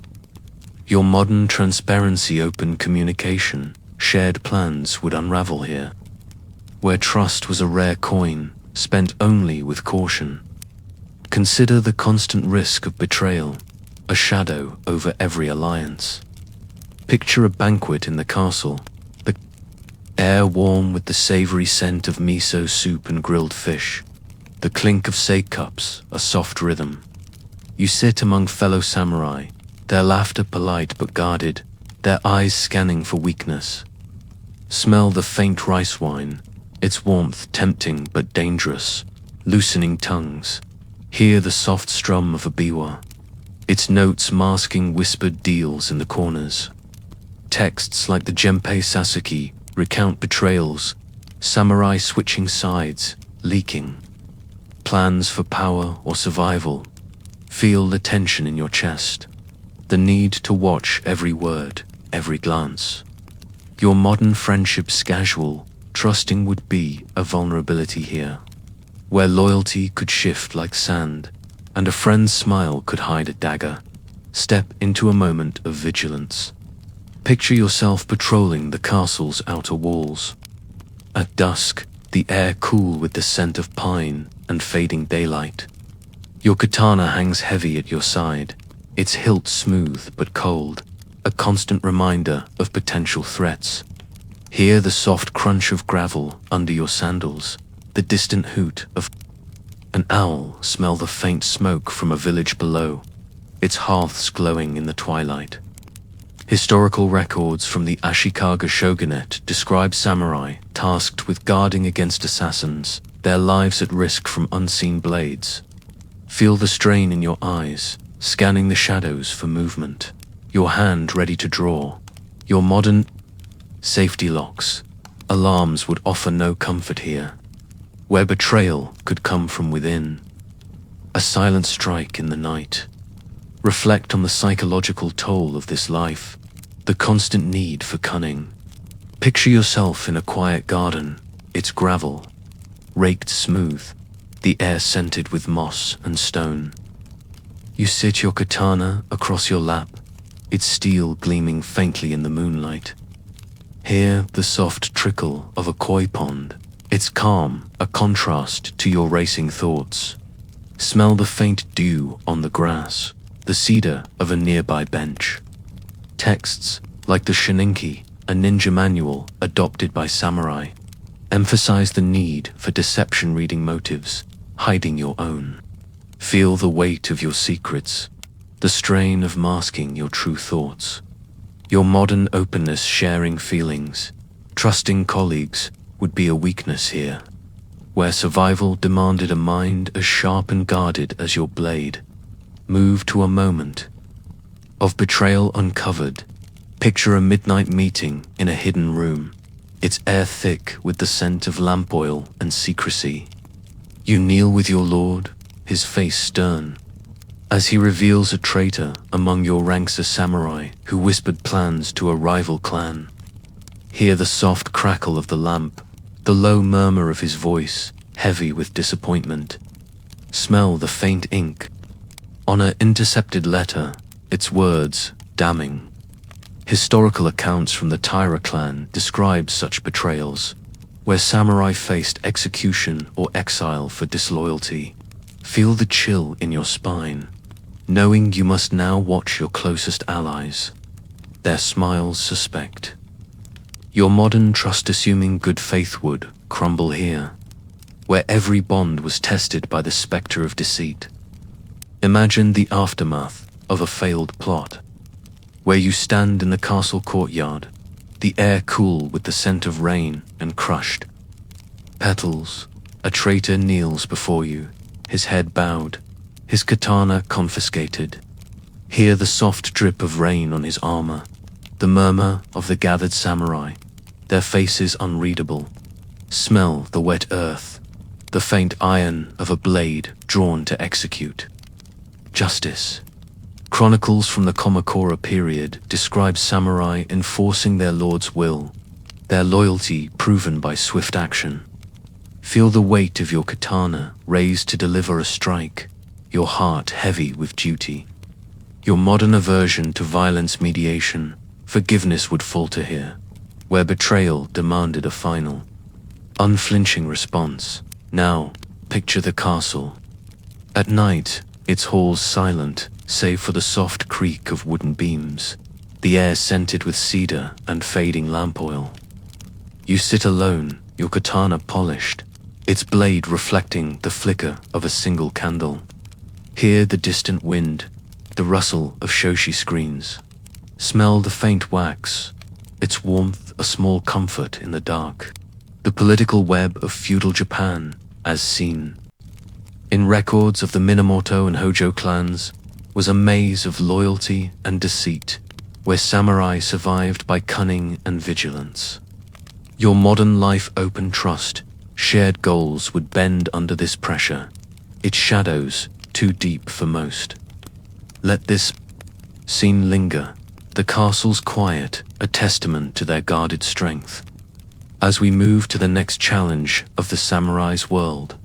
[SPEAKER 1] Your modern transparency open communication, shared plans would unravel here, where trust was a rare coin, spent only with caution. Consider the constant risk of betrayal, a shadow over every alliance. Picture a banquet in the castle, the air warm with the savory scent of miso soup and grilled fish, the clink of sake cups, a soft rhythm. You sit among fellow samurai, their laughter polite but guarded, their eyes scanning for weakness. Smell the faint rice wine, its warmth tempting but dangerous, loosening tongues. Hear the soft strum of a biwa, its notes masking whispered deals in the corners. Texts like the Genpei Sasuke recount betrayals, samurai switching sides, leaking plans for power or survival. Feel the tension in your chest, the need to watch every word, every glance. Your modern friendships casual, trusting would be a vulnerability here, where loyalty could shift like sand, and a friend's smile could hide a dagger. Step into a moment of vigilance. Picture yourself patrolling the castle's outer walls. At dusk, the air cool with the scent of pine and fading daylight. Your katana hangs heavy at your side, its hilt smooth but cold, a constant reminder of potential threats. Hear the soft crunch of gravel under your sandals, the distant hoot of an owl, smell the faint smoke from a village below, its hearths glowing in the twilight. Historical records from the Ashikaga shogunate describe samurai tasked with guarding against assassins, their lives at risk from unseen blades. Feel the strain in your eyes, scanning the shadows for movement, your hand ready to draw. Your modern safety locks, alarms would offer no comfort here, where betrayal could come from within. A silent strike in the night. Reflect on the psychological toll of this life, the constant need for cunning. Picture yourself in a quiet garden, its gravel raked smooth, the air scented with moss and stone. You sit your katana across your lap, its steel gleaming faintly in the moonlight. Hear the soft trickle of a koi pond, its calm a contrast to your racing thoughts. Smell the faint dew on the grass, the cedar of a nearby bench. Texts like the Shininki, a ninja manual adopted by samurai, emphasize the need for deception, reading motives, hiding your own. Feel the weight of your secrets, the strain of masking your true thoughts. Your modern openness, sharing feelings, trusting colleagues would be a weakness here, where survival demanded a mind as sharp and guarded as your blade. Move to a moment of betrayal uncovered. Picture a midnight meeting in a hidden room, its air thick with the scent of lamp oil and secrecy. You kneel with your lord, his face stern, as he reveals a traitor among your ranks, a samurai who whispered plans to a rival clan. Hear the soft crackle of the lamp, the low murmur of his voice, heavy with disappointment. Smell the faint ink on an intercepted letter, its words damning. Historical accounts from the Taira clan describe such betrayals, where samurai faced execution or exile for disloyalty. Feel the chill in your spine, knowing you must now watch your closest allies, their smiles suspect. Your modern trust-assuming good faith would crumble here, where every bond was tested by the specter of deceit. Imagine the aftermath of a failed plot, where you stand in the castle courtyard, the air cool with the scent of rain and crushed petals. A traitor kneels before you, his head bowed, his katana confiscated. Hear the soft drip of rain on his armor, the murmur of the gathered samurai, their faces unreadable. Smell the wet earth, the faint iron of a blade drawn to execute. Justice. Chronicles from the Kamakura period describe samurai enforcing their lord's will, their loyalty proven by swift action. Feel the weight of your katana raised to deliver a strike, your heart heavy with duty. Your modern aversion to violence mediation, forgiveness would falter here, where betrayal demanded a final, unflinching response. Now, picture the castle. At night, its halls silent, save for the soft creak of wooden beams, the air scented with cedar and fading lamp oil. You sit alone, your katana polished, its blade reflecting the flicker of a single candle. Hear the distant wind, the rustle of shoshi screens. Smell the faint wax, its warmth a small comfort in the dark. The political web of feudal Japan, as seen in records of the Minamoto and Hojo clans, was a maze of loyalty and deceit, where samurai survived by cunning and vigilance. Your modern life open trust, shared goals would bend under this pressure, its shadows too deep for most. Let this scene linger, the castle's quiet, a testament to their guarded strength. As we move to the next challenge of the samurai's world,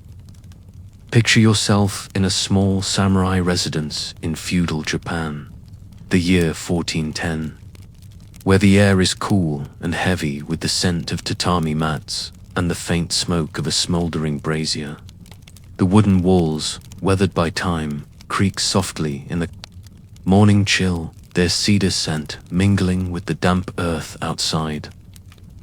[SPEAKER 1] picture yourself in a small samurai residence in feudal Japan, the year 1410, where the air is cool and heavy with the scent of tatami mats and the faint smoke of a smoldering brazier. The wooden walls, weathered by time, creak softly in the morning chill, their cedar scent mingling with the damp earth outside.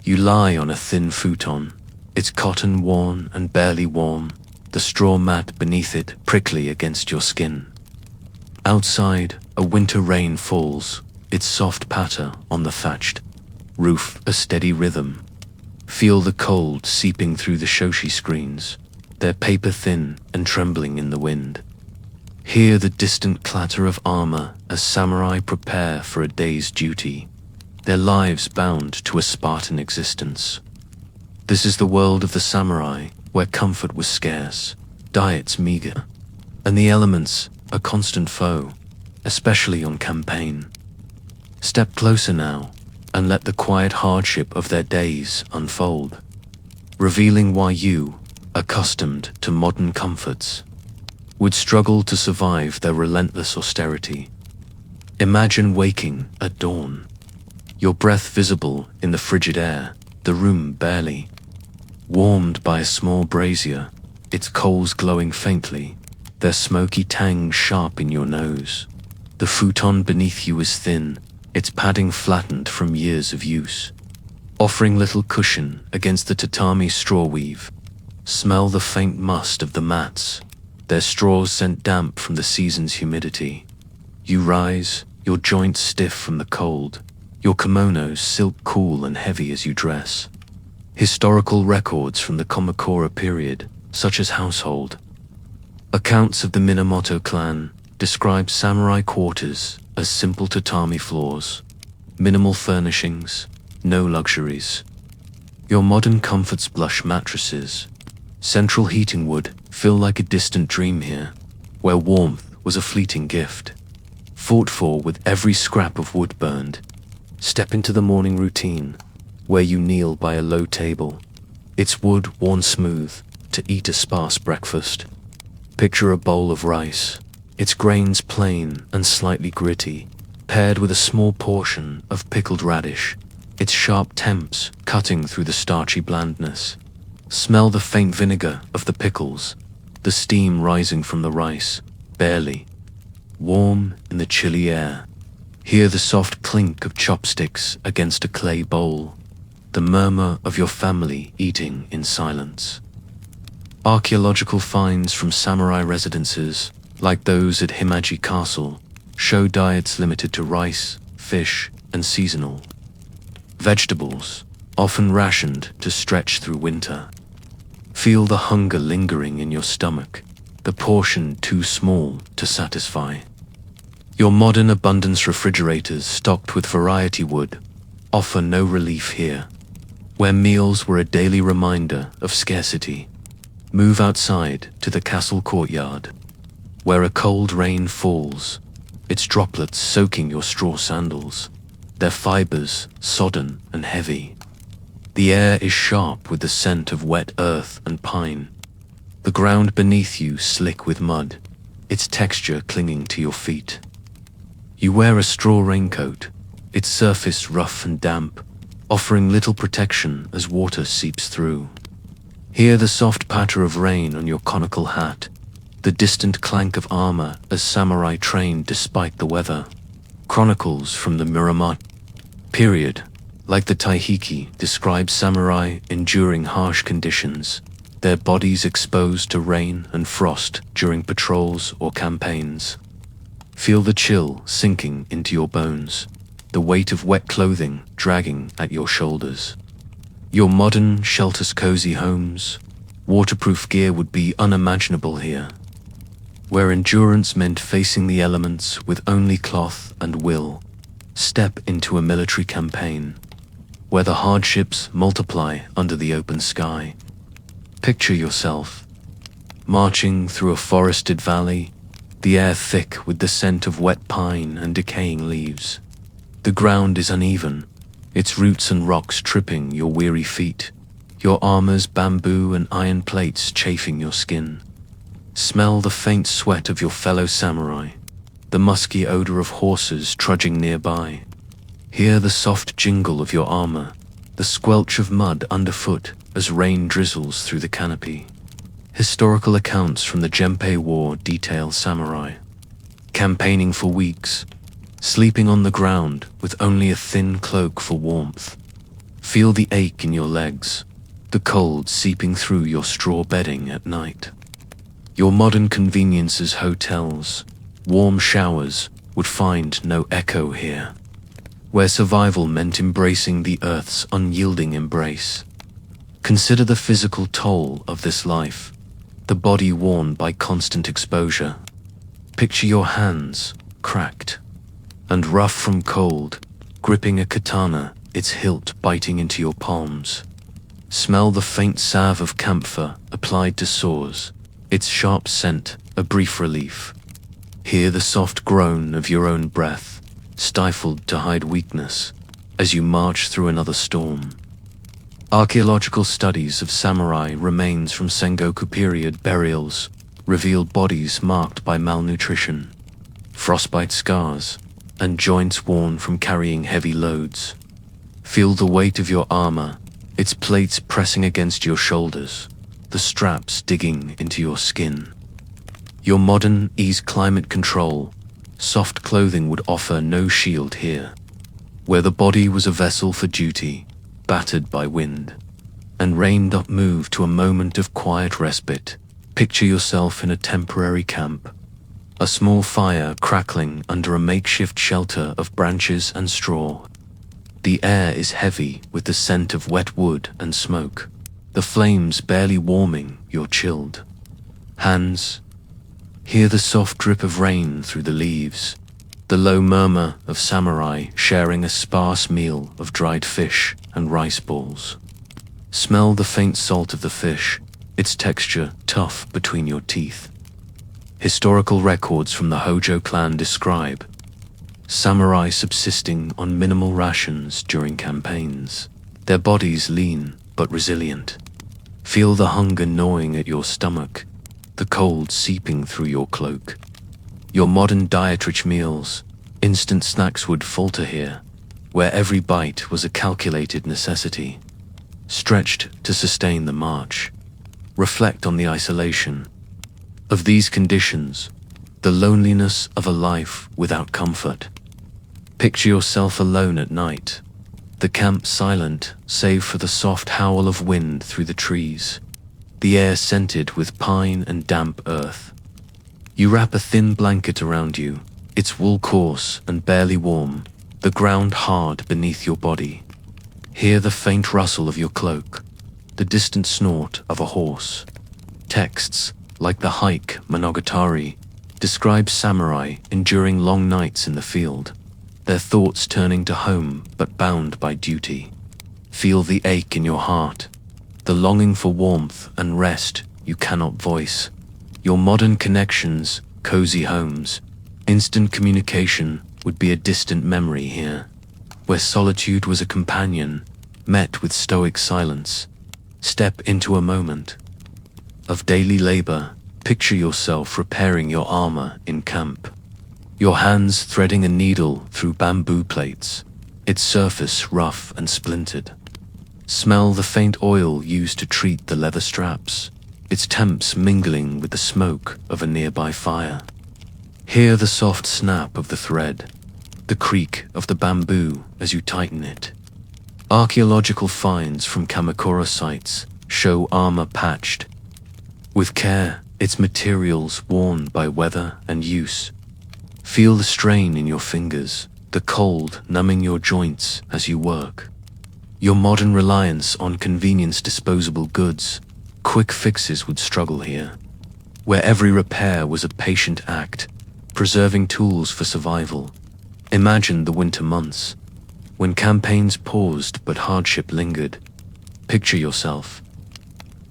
[SPEAKER 1] You lie on a thin futon, its cotton worn and barely warm, the straw mat beneath it prickly against your skin. Outside, a winter rain falls, its soft patter on the thatched roof a steady rhythm. Feel the cold seeping through the shoshi screens, their paper thin and trembling in the wind. Hear the distant clatter of armor as samurai prepare for a day's duty, their lives bound to a Spartan existence. This is the world of the samurai, where comfort was scarce, diets meager, and the elements a constant foe, especially on campaign. Step closer now, and let the quiet hardship of their days unfold, revealing why you, accustomed to modern comforts, would struggle to survive their relentless austerity. Imagine waking at dawn, your breath visible in the frigid air, the room barely warmed by a small brazier, its coals glowing faintly, their smoky tang sharp in your nose. The futon beneath you is thin, its padding flattened from years of use, offering little cushion against the tatami straw weave. Smell the faint must of the mats, their straws scent damp from the season's humidity. You rise, your joints stiff from the cold, your kimonos silk cool and heavy as you dress. Historical records from the Kamakura period, such as household accounts of the Minamoto clan, describe samurai quarters as simple tatami floors, minimal furnishings, no luxuries. Your modern comforts blush mattresses, central heating would feel like a distant dream here, where warmth was a fleeting gift, fought for with every scrap of wood burned. Step into the morning routine, where you kneel by a low table, its wood worn smooth, to eat a sparse breakfast. Picture a bowl of rice, its grains plain and slightly gritty, paired with a small portion of pickled radish, its sharp temps cutting through the starchy blandness. Smell the faint vinegar of the pickles, the steam rising from the rice, barely warm in the chilly air. Hear the soft clink of chopsticks against a clay bowl, the murmur of your family eating in silence. Archaeological finds from samurai residences, like those at Himeji Castle, show diets limited to rice, fish, and seasonal vegetables, often rationed to stretch through winter. Feel the hunger lingering in your stomach, the portion too small to satisfy. Your modern abundance refrigerators stocked with variety wood offer no relief here, where meals were a daily reminder of scarcity. Move outside to the castle courtyard, where a cold rain falls, its droplets soaking your straw sandals, their fibers sodden and heavy. The air is sharp with the scent of wet earth and pine, the ground beneath you slick with mud, its texture clinging to your feet. You wear a straw raincoat, its surface rough and damp, offering little protection as water seeps through. Hear the soft patter of rain on your conical hat, the distant clank of armor as samurai trained despite the weather. Chronicles from the Muromachi period, like the Taihiki, describe samurai enduring harsh conditions, their bodies exposed to rain and frost during patrols or campaigns. Feel the chill sinking into your bones, the weight of wet clothing dragging at your shoulders. Your modern, shelter's cozy homes, waterproof gear would be unimaginable here, where endurance meant facing the elements with only cloth and will. Step into a military campaign, where the hardships multiply under the open sky. Picture yourself marching through a forested valley, the air thick with the scent of wet pine and decaying leaves. The ground is uneven, its roots and rocks tripping your weary feet, your armor's bamboo and iron plates chafing your skin. Smell the faint sweat of your fellow samurai, the musky odor of horses trudging nearby. Hear the soft jingle of your armor, the squelch of mud underfoot as rain drizzles through the canopy. Historical accounts from the Genpei War detail samurai campaigning for weeks, sleeping on the ground with only a thin cloak for warmth. Feel the ache in your legs, the cold seeping through your straw bedding at night. Your modern conveniences, hotels, warm showers would find no echo here, where survival meant embracing the earth's unyielding embrace. Consider the physical toll of this life, the body worn by constant exposure. Picture your hands, cracked and rough from cold, gripping a katana, its hilt biting into your palms. Smell the faint salve of camphor applied to sores, its sharp scent a brief relief. Hear the soft groan of your own breath, stifled to hide weakness, as you march through another storm. Archaeological studies of samurai remains from Sengoku period burials reveal bodies marked by malnutrition, frostbite scars, and joints worn from carrying heavy loads. Feel the weight of your armor, its plates pressing against your shoulders, the straps digging into your skin. Your modern ease climate control, soft clothing would offer no shield here, where the body was a vessel for duty, battered by wind, and rain not move to a moment of quiet respite. Picture yourself in a temporary camp, a small fire crackling under a makeshift shelter of branches and straw. The air is heavy with the scent of wet wood and smoke, the flames barely warming your chilled hands. Hear the soft drip of rain through the leaves, the low murmur of samurai sharing a sparse meal of dried fish and rice balls. Smell the faint salt of the fish, its texture tough between your teeth. Historical records from the Hojo clan describe samurai subsisting on minimal rations during campaigns, their bodies lean but resilient. Feel the hunger gnawing at your stomach, the cold seeping through your cloak. Your modern diet-rich meals, instant snacks would falter here, where every bite was a calculated necessity, stretched to sustain the march. Reflect on the isolation of these conditions, the loneliness of a life without comfort. Picture yourself alone at night, the camp silent save for the soft howl of wind through the trees, the air scented with pine and damp earth. You wrap a thin blanket around you, its wool coarse and barely warm, the ground hard beneath your body. Hear the faint rustle of your cloak, the distant snort of a horse. Texts, like the hike Monogatari, describe samurai enduring long nights in the field, their thoughts turning to home but bound by duty. Feel the ache in your heart, the longing for warmth and rest you cannot voice. Your modern connections, cozy homes, instant communication would be a distant memory here, where solitude was a companion, met with stoic silence. Step into a moment of daily labor. Picture yourself repairing your armor in camp, your hands threading a needle through bamboo plates, its surface rough and splintered. Smell the faint oil used to treat the leather straps, its temps mingling with the smoke of a nearby fire. Hear the soft snap of the thread, the creak of the bamboo as you tighten it. Archaeological finds from Kamakura sites show armor patched with care, its materials worn by weather and use. Feel the strain in your fingers, the cold numbing your joints as you work. Your modern reliance on convenience disposable goods, quick fixes would struggle here, where every repair was a patient act, preserving tools for survival. Imagine the winter months, when campaigns paused but hardship lingered. Picture yourself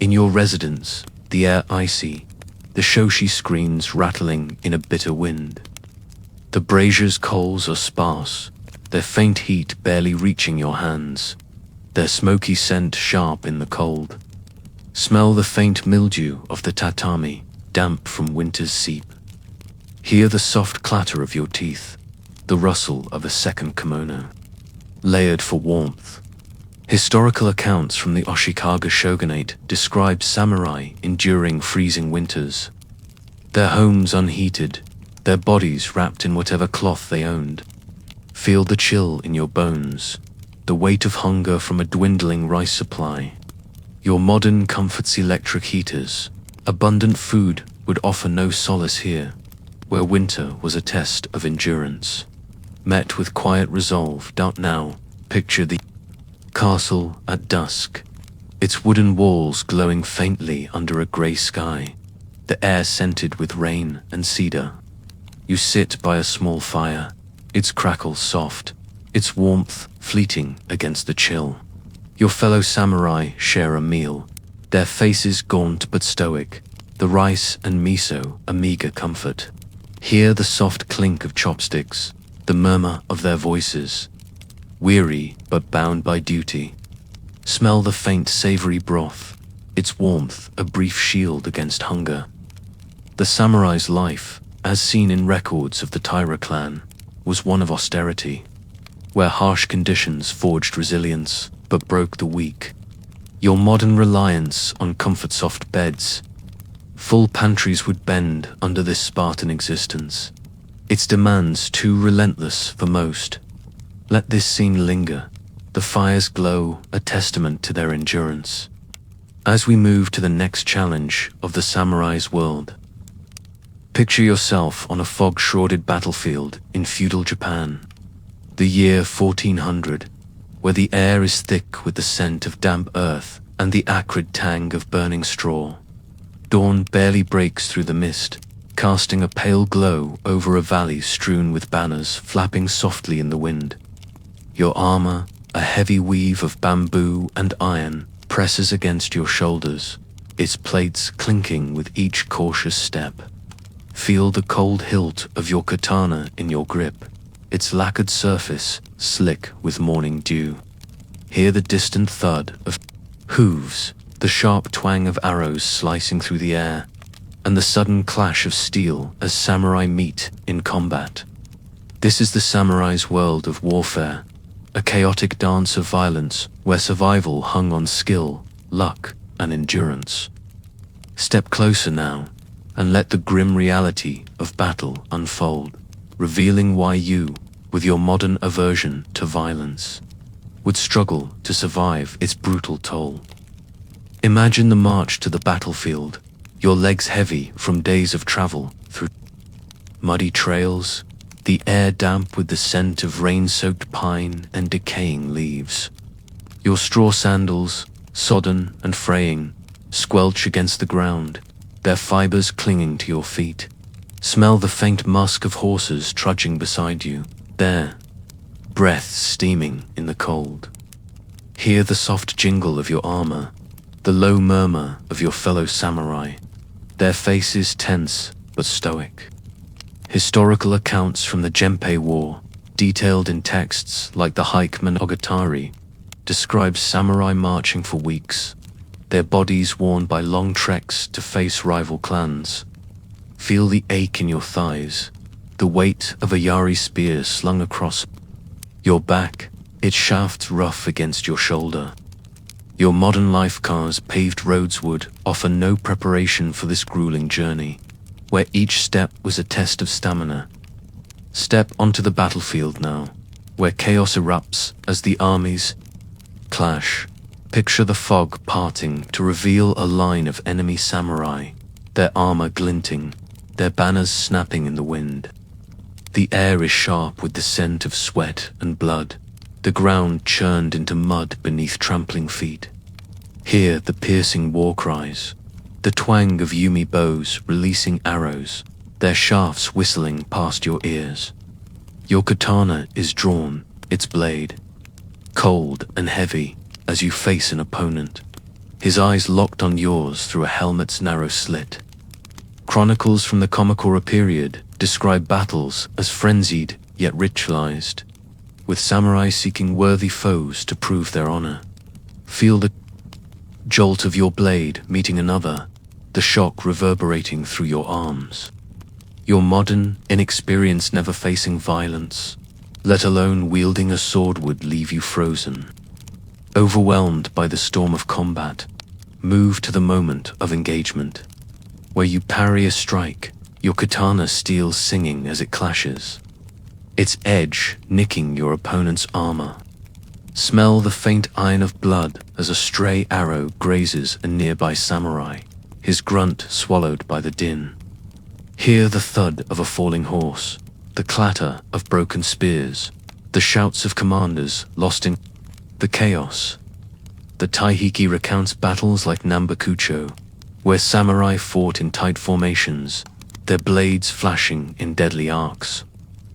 [SPEAKER 1] in your residence, the air icy, the shoshi screens rattling in a bitter wind. The brazier's coals are sparse, their faint heat barely reaching your hands, their smoky scent sharp in the cold. Smell the faint mildew of the tatami, damp from winter's seep. Hear the soft clatter of your teeth, the rustle of a second kimono, layered for warmth. Historical accounts from the Ashikaga shogunate describe samurai enduring freezing winters, their homes unheated, their bodies wrapped in whatever cloth they owned. Feel the chill in your bones, the weight of hunger from a dwindling rice supply. Your modern comfort's electric heaters, abundant food would offer no solace here, where winter was a test of endurance. Met with quiet resolve, don't now picture the castle at dusk, its wooden walls glowing faintly under a grey sky, the air scented with rain and cedar. You sit by a small fire, its crackle soft, its warmth fleeting against the chill. Your fellow samurai share a meal, their faces gaunt but stoic, the rice and miso a meager comfort. Hear the soft clink of chopsticks, the murmur of their voices, weary but bound by duty. Smell the faint savory broth, its warmth a brief shield against hunger. The samurai's life, as seen in records of the Taira clan, was one of austerity, where harsh conditions forged resilience but broke the weak. Your modern reliance on comfort-soft beds, full pantries would bend under this Spartan existence, its demands too relentless for most. Let this scene linger, the fire's glow a testament to their endurance. As we move to the next challenge of the samurai's world, picture yourself on a fog-shrouded battlefield in feudal Japan, the year 1400, where the air is thick with the scent of damp earth and the acrid tang of burning straw. Dawn barely breaks through the mist, casting a pale glow over a valley strewn with banners flapping softly in the wind. Your armor, a heavy weave of bamboo and iron, presses against your shoulders, its plates clinking with each cautious step. Feel the cold hilt of your katana in your grip, its lacquered surface slick with morning dew. Hear the distant thud of hooves, the sharp twang of arrows slicing through the air, and the sudden clash of steel as samurai meet in combat. This is the samurai's world of warfare, a chaotic dance of violence where survival hung on skill, luck, and endurance. Step closer now, and let the grim reality of battle unfold, revealing why you, with your modern aversion to violence, would struggle to survive its brutal toll. Imagine the march to the battlefield, your legs heavy from days of travel through muddy trails, the air damp with the scent of rain-soaked pine and decaying leaves. Your straw sandals, sodden and fraying, squelch against the ground, their fibers clinging to your feet. Smell the faint musk of horses trudging beside you, their breath steaming in the cold. Hear the soft jingle of your armor, the low murmur of your fellow samurai, their faces tense but stoic. Historical accounts from the Genpei War, detailed in texts like the Haikman Ogatari, describe samurai marching for weeks, their bodies worn by long treks to face rival clans. Feel the ache in your thighs, the weight of a yari spear slung across your back, its shaft rough against your shoulder. Your modern life cars' paved roads would offer no preparation for this grueling journey, where each step was a test of stamina. Step onto the battlefield now, where chaos erupts as the armies clash. Picture the fog parting to reveal a line of enemy samurai, their armor glinting, their banners snapping in the wind. The air is sharp with the scent of sweat and blood, the ground churned into mud beneath trampling feet. Hear the piercing war cries, the twang of Yumi bows releasing arrows, their shafts whistling past your ears. Your katana is drawn, its blade cold and heavy as you face an opponent, his eyes locked on yours through a helmet's narrow slit. Chronicles from the Kamakura period describe battles as frenzied yet ritualized, with samurai seeking worthy foes to prove their honor. Feel the jolt of your blade meeting another, the shock reverberating through your arms. Your modern inexperience never facing violence, let alone wielding a sword, would leave you frozen. Overwhelmed by the storm of combat, move to the moment of engagement, where you parry a strike, your katana steel singing as it clashes, its edge nicking your opponent's armor. Smell the faint iron of blood as a stray arrow grazes a nearby samurai, his grunt swallowed by the din. Hear the thud of a falling horse, the clatter of broken spears, the shouts of commanders lost in the chaos. The Taihiki recounts battles like Nambakucho, where samurai fought in tight formations, their blades flashing in deadly arcs.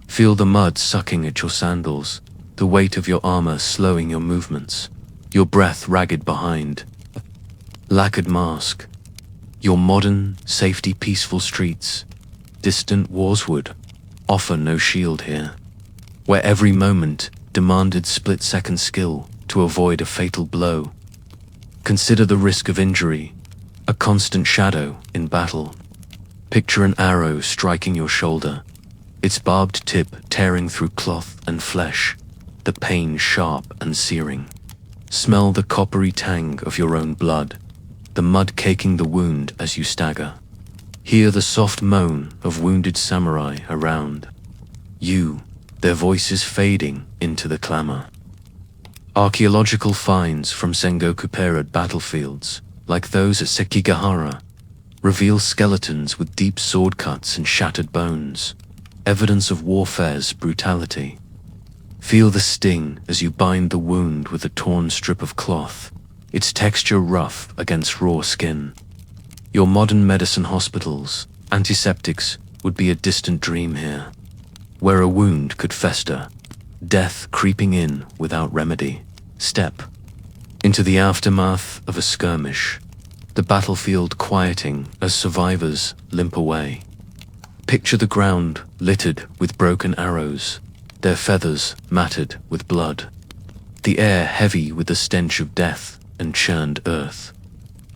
[SPEAKER 1] Feel the mud sucking at your sandals, the weight of your armor slowing your movements, your breath ragged behind a lacquered mask. Your modern, safety peaceful streets, distant wars would offer no shield here, where every moment demanded split-second skill to avoid a fatal blow. Consider the risk of injury, a constant shadow in battle. Picture an arrow striking your shoulder, its barbed tip tearing through cloth and flesh, the pain sharp and searing. Smell the coppery tang of your own blood, the mud caking the wound as you stagger. Hear the soft moan of wounded samurai around you, their voices fading into the clamor. Archaeological finds from Sengoku period battlefields, like those at Sekigahara, reveal skeletons with deep sword cuts and shattered bones, evidence of warfare's brutality. Feel the sting as you bind the wound with a torn strip of cloth, its texture rough against raw skin. Your modern medicine hospitals, antiseptics, would be a distant dream here, where a wound could fester, death creeping in without remedy. Step into the aftermath of a skirmish, the battlefield quieting as survivors limp away. Picture the ground littered with broken arrows, their feathers matted with blood, the air heavy with the stench of death and churned earth.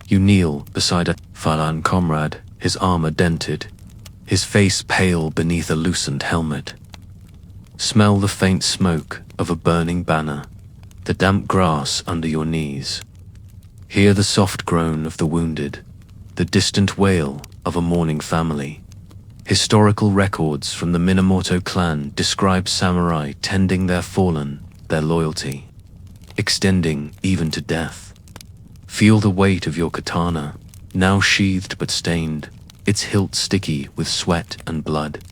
[SPEAKER 1] You kneel beside a fallen comrade, his armor dented, his face pale beneath a loosened helmet. Smell the faint smoke of a burning banner, the damp grass under your knees. Hear the soft groan of the wounded, the distant wail of a mourning family. Historical records from the Minamoto clan describe samurai tending their fallen, their loyalty, extending even to death. Feel the weight of your katana, now sheathed but stained, its hilt sticky with sweat and blood.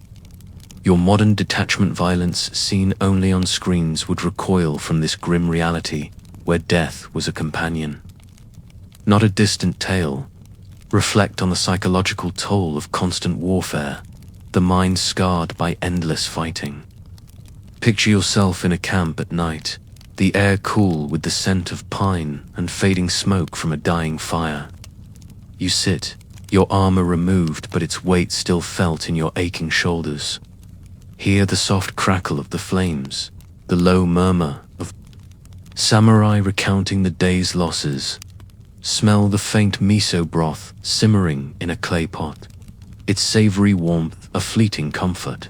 [SPEAKER 1] Your modern detachment violence seen only on screens would recoil from this grim reality where death was a companion, not a distant tale. Reflect on the psychological toll of constant warfare, the mind scarred by endless fighting. Picture yourself in a camp at night, the air cool with the scent of pine and fading smoke from a dying fire. You sit, your armor removed but its weight still felt in your aching shoulders. Hear the soft crackle of the flames, the low murmur of samurai recounting the day's losses. Smell the faint miso broth simmering in a clay pot, its savory warmth a fleeting comfort.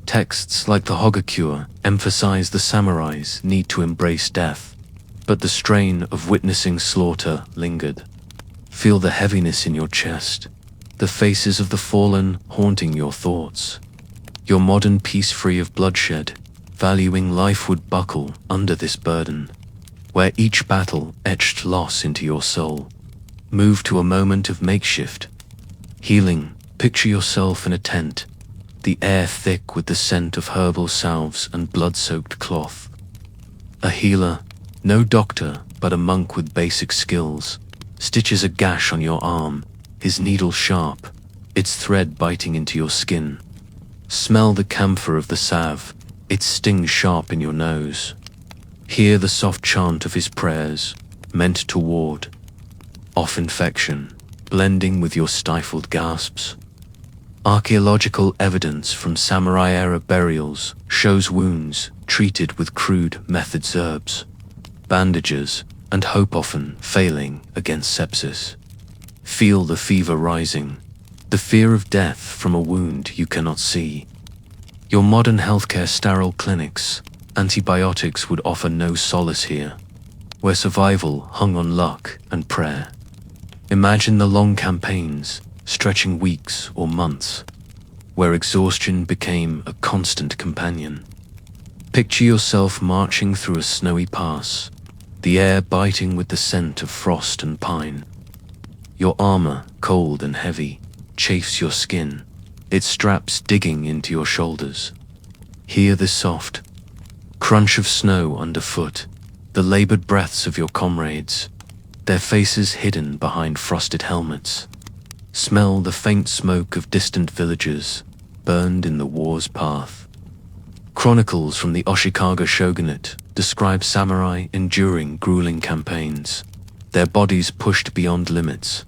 [SPEAKER 1] Texts like the Hogakure emphasize the samurai's need to embrace death, but the strain of witnessing slaughter lingered. Feel the heaviness in your chest, the faces of the fallen haunting your thoughts. Your modern peace free of bloodshed, valuing life would buckle under this burden, where each battle etched loss into your soul. Move to a moment of makeshift healing. Picture yourself in a tent, the air thick with the scent of herbal salves and blood-soaked cloth. A healer, no doctor, but a monk with basic skills, stitches a gash on your arm, his needle sharp, its thread biting into your skin. Smell the camphor of the salve, its sting sharp in your nose. Hear the soft chant of his prayers, meant to ward off infection, blending with your stifled gasps. Archaeological evidence from samurai-era burials shows wounds treated with crude methods, herbs, bandages, and hope, often failing against sepsis. Feel the fever rising, the fear of death from a wound you cannot see. Your modern healthcare sterile clinics, antibiotics would offer no solace here, where survival hung on luck and prayer. Imagine the long campaigns, stretching weeks or months, where exhaustion became a constant companion. Picture yourself marching through a snowy pass, the air biting with the scent of frost and pine. Your armor, cold and heavy, chafes your skin, its straps digging into your shoulders. Hear the soft crunch of snow underfoot, the labored breaths of your comrades, their faces hidden behind frosted helmets. Smell the faint smoke of distant villages, burned in the war's path. Chronicles from the Ashikaga shogunate describe samurai enduring grueling campaigns, their bodies pushed beyond limits.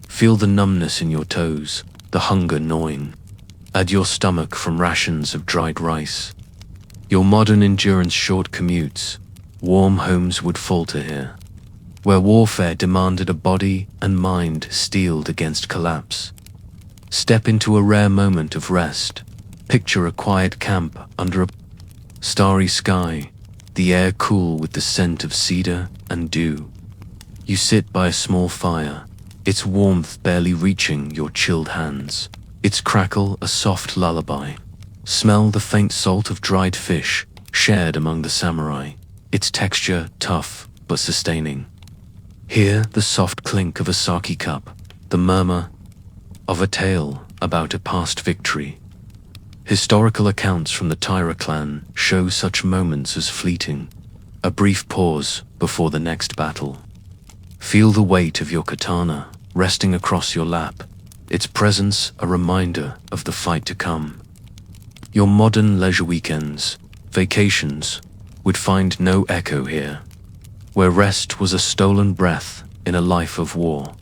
[SPEAKER 1] Feel the numbness in your toes, the hunger gnawing at your stomach from rations of dried rice. Your modern endurance short commutes, warm homes would falter here, where warfare demanded a body and mind steeled against collapse. Step into a rare moment of rest. Picture a quiet camp under a starry sky, the air cool with the scent of cedar and dew. You sit by a small fire, its warmth barely reaching your chilled hands, its crackle a soft lullaby. Smell the faint salt of dried fish shared among the samurai, its texture tough but sustaining. Hear the soft clink of a sake cup, the murmur of a tale about a past victory. Historical accounts from the Taira clan show such moments as fleeting, a brief pause before the next battle. Feel the weight of your katana resting across your lap, its presence a reminder of the fight to come. Your modern leisure weekends, vacations, would find no echo here, where rest was a stolen breath in a life of war.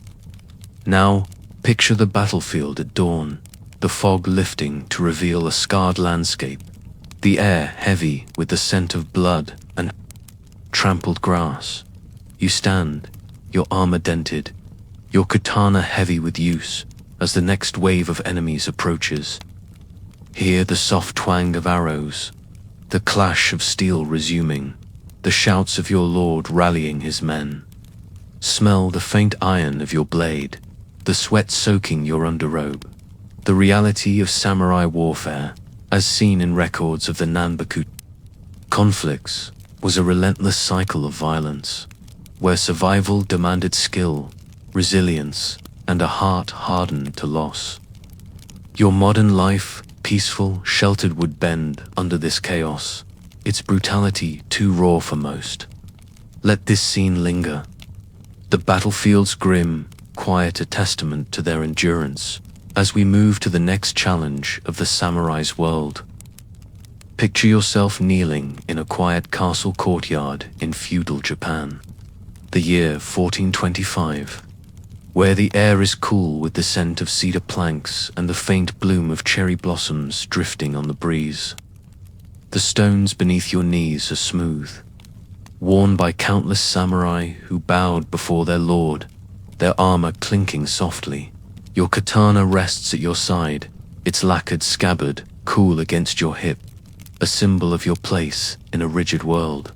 [SPEAKER 1] Now, picture the battlefield at dawn, the fog lifting to reveal a scarred landscape, the air heavy with the scent of blood and trampled grass. You stand, your armor dented, your katana heavy with use, as the next wave of enemies approaches. Hear the soft twang of arrows, the clash of steel resuming, the shouts of your lord rallying his men. Smell the faint iron of your blade, the sweat soaking your underrobe. The reality of samurai warfare, as seen in records of the Nanbaku conflicts, was a relentless cycle of violence, where survival demanded skill, resilience, and a heart hardened to loss. Your modern life, peaceful, sheltered, would bend under this chaos, its brutality too raw for most. Let this scene linger. The battlefield's grim, quiet, a testament to their endurance, as we move to the next challenge of the samurai's world. Picture yourself kneeling in a quiet castle courtyard in feudal Japan, the year 1425, where the air is cool with the scent of cedar planks and the faint bloom of cherry blossoms drifting on the breeze. The stones beneath your knees are smooth, worn by countless samurai who bowed before their lord, their armor clinking softly. Your katana rests at your side, its lacquered scabbard cool against your hip, a symbol of your place in a rigid world.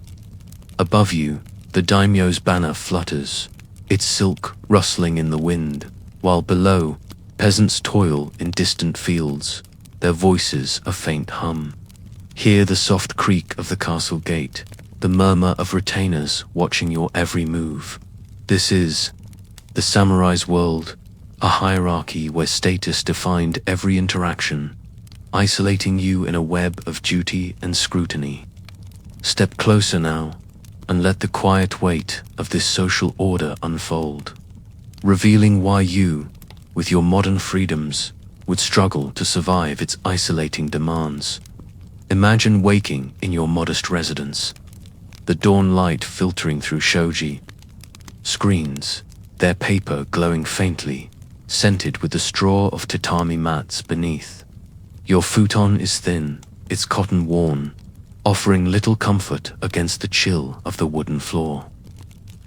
[SPEAKER 1] Above you, the daimyo's banner flutters, its silk rustling in the wind, while below, peasants toil in distant fields, their voices a faint hum. Hear the soft creak of the castle gate, the murmur of retainers watching your every move. This is the samurai's world, a hierarchy where status defined every interaction, isolating you in a web of duty and scrutiny. Step closer now, and let the quiet weight of this social order unfold, revealing why you, with your modern freedoms, would struggle to survive its isolating demands. Imagine waking in your modest residence, the dawn light filtering through shoji screens, their paper glowing faintly, scented with the straw of tatami mats beneath. Your futon is thin, its cotton worn, offering little comfort against the chill of the wooden floor.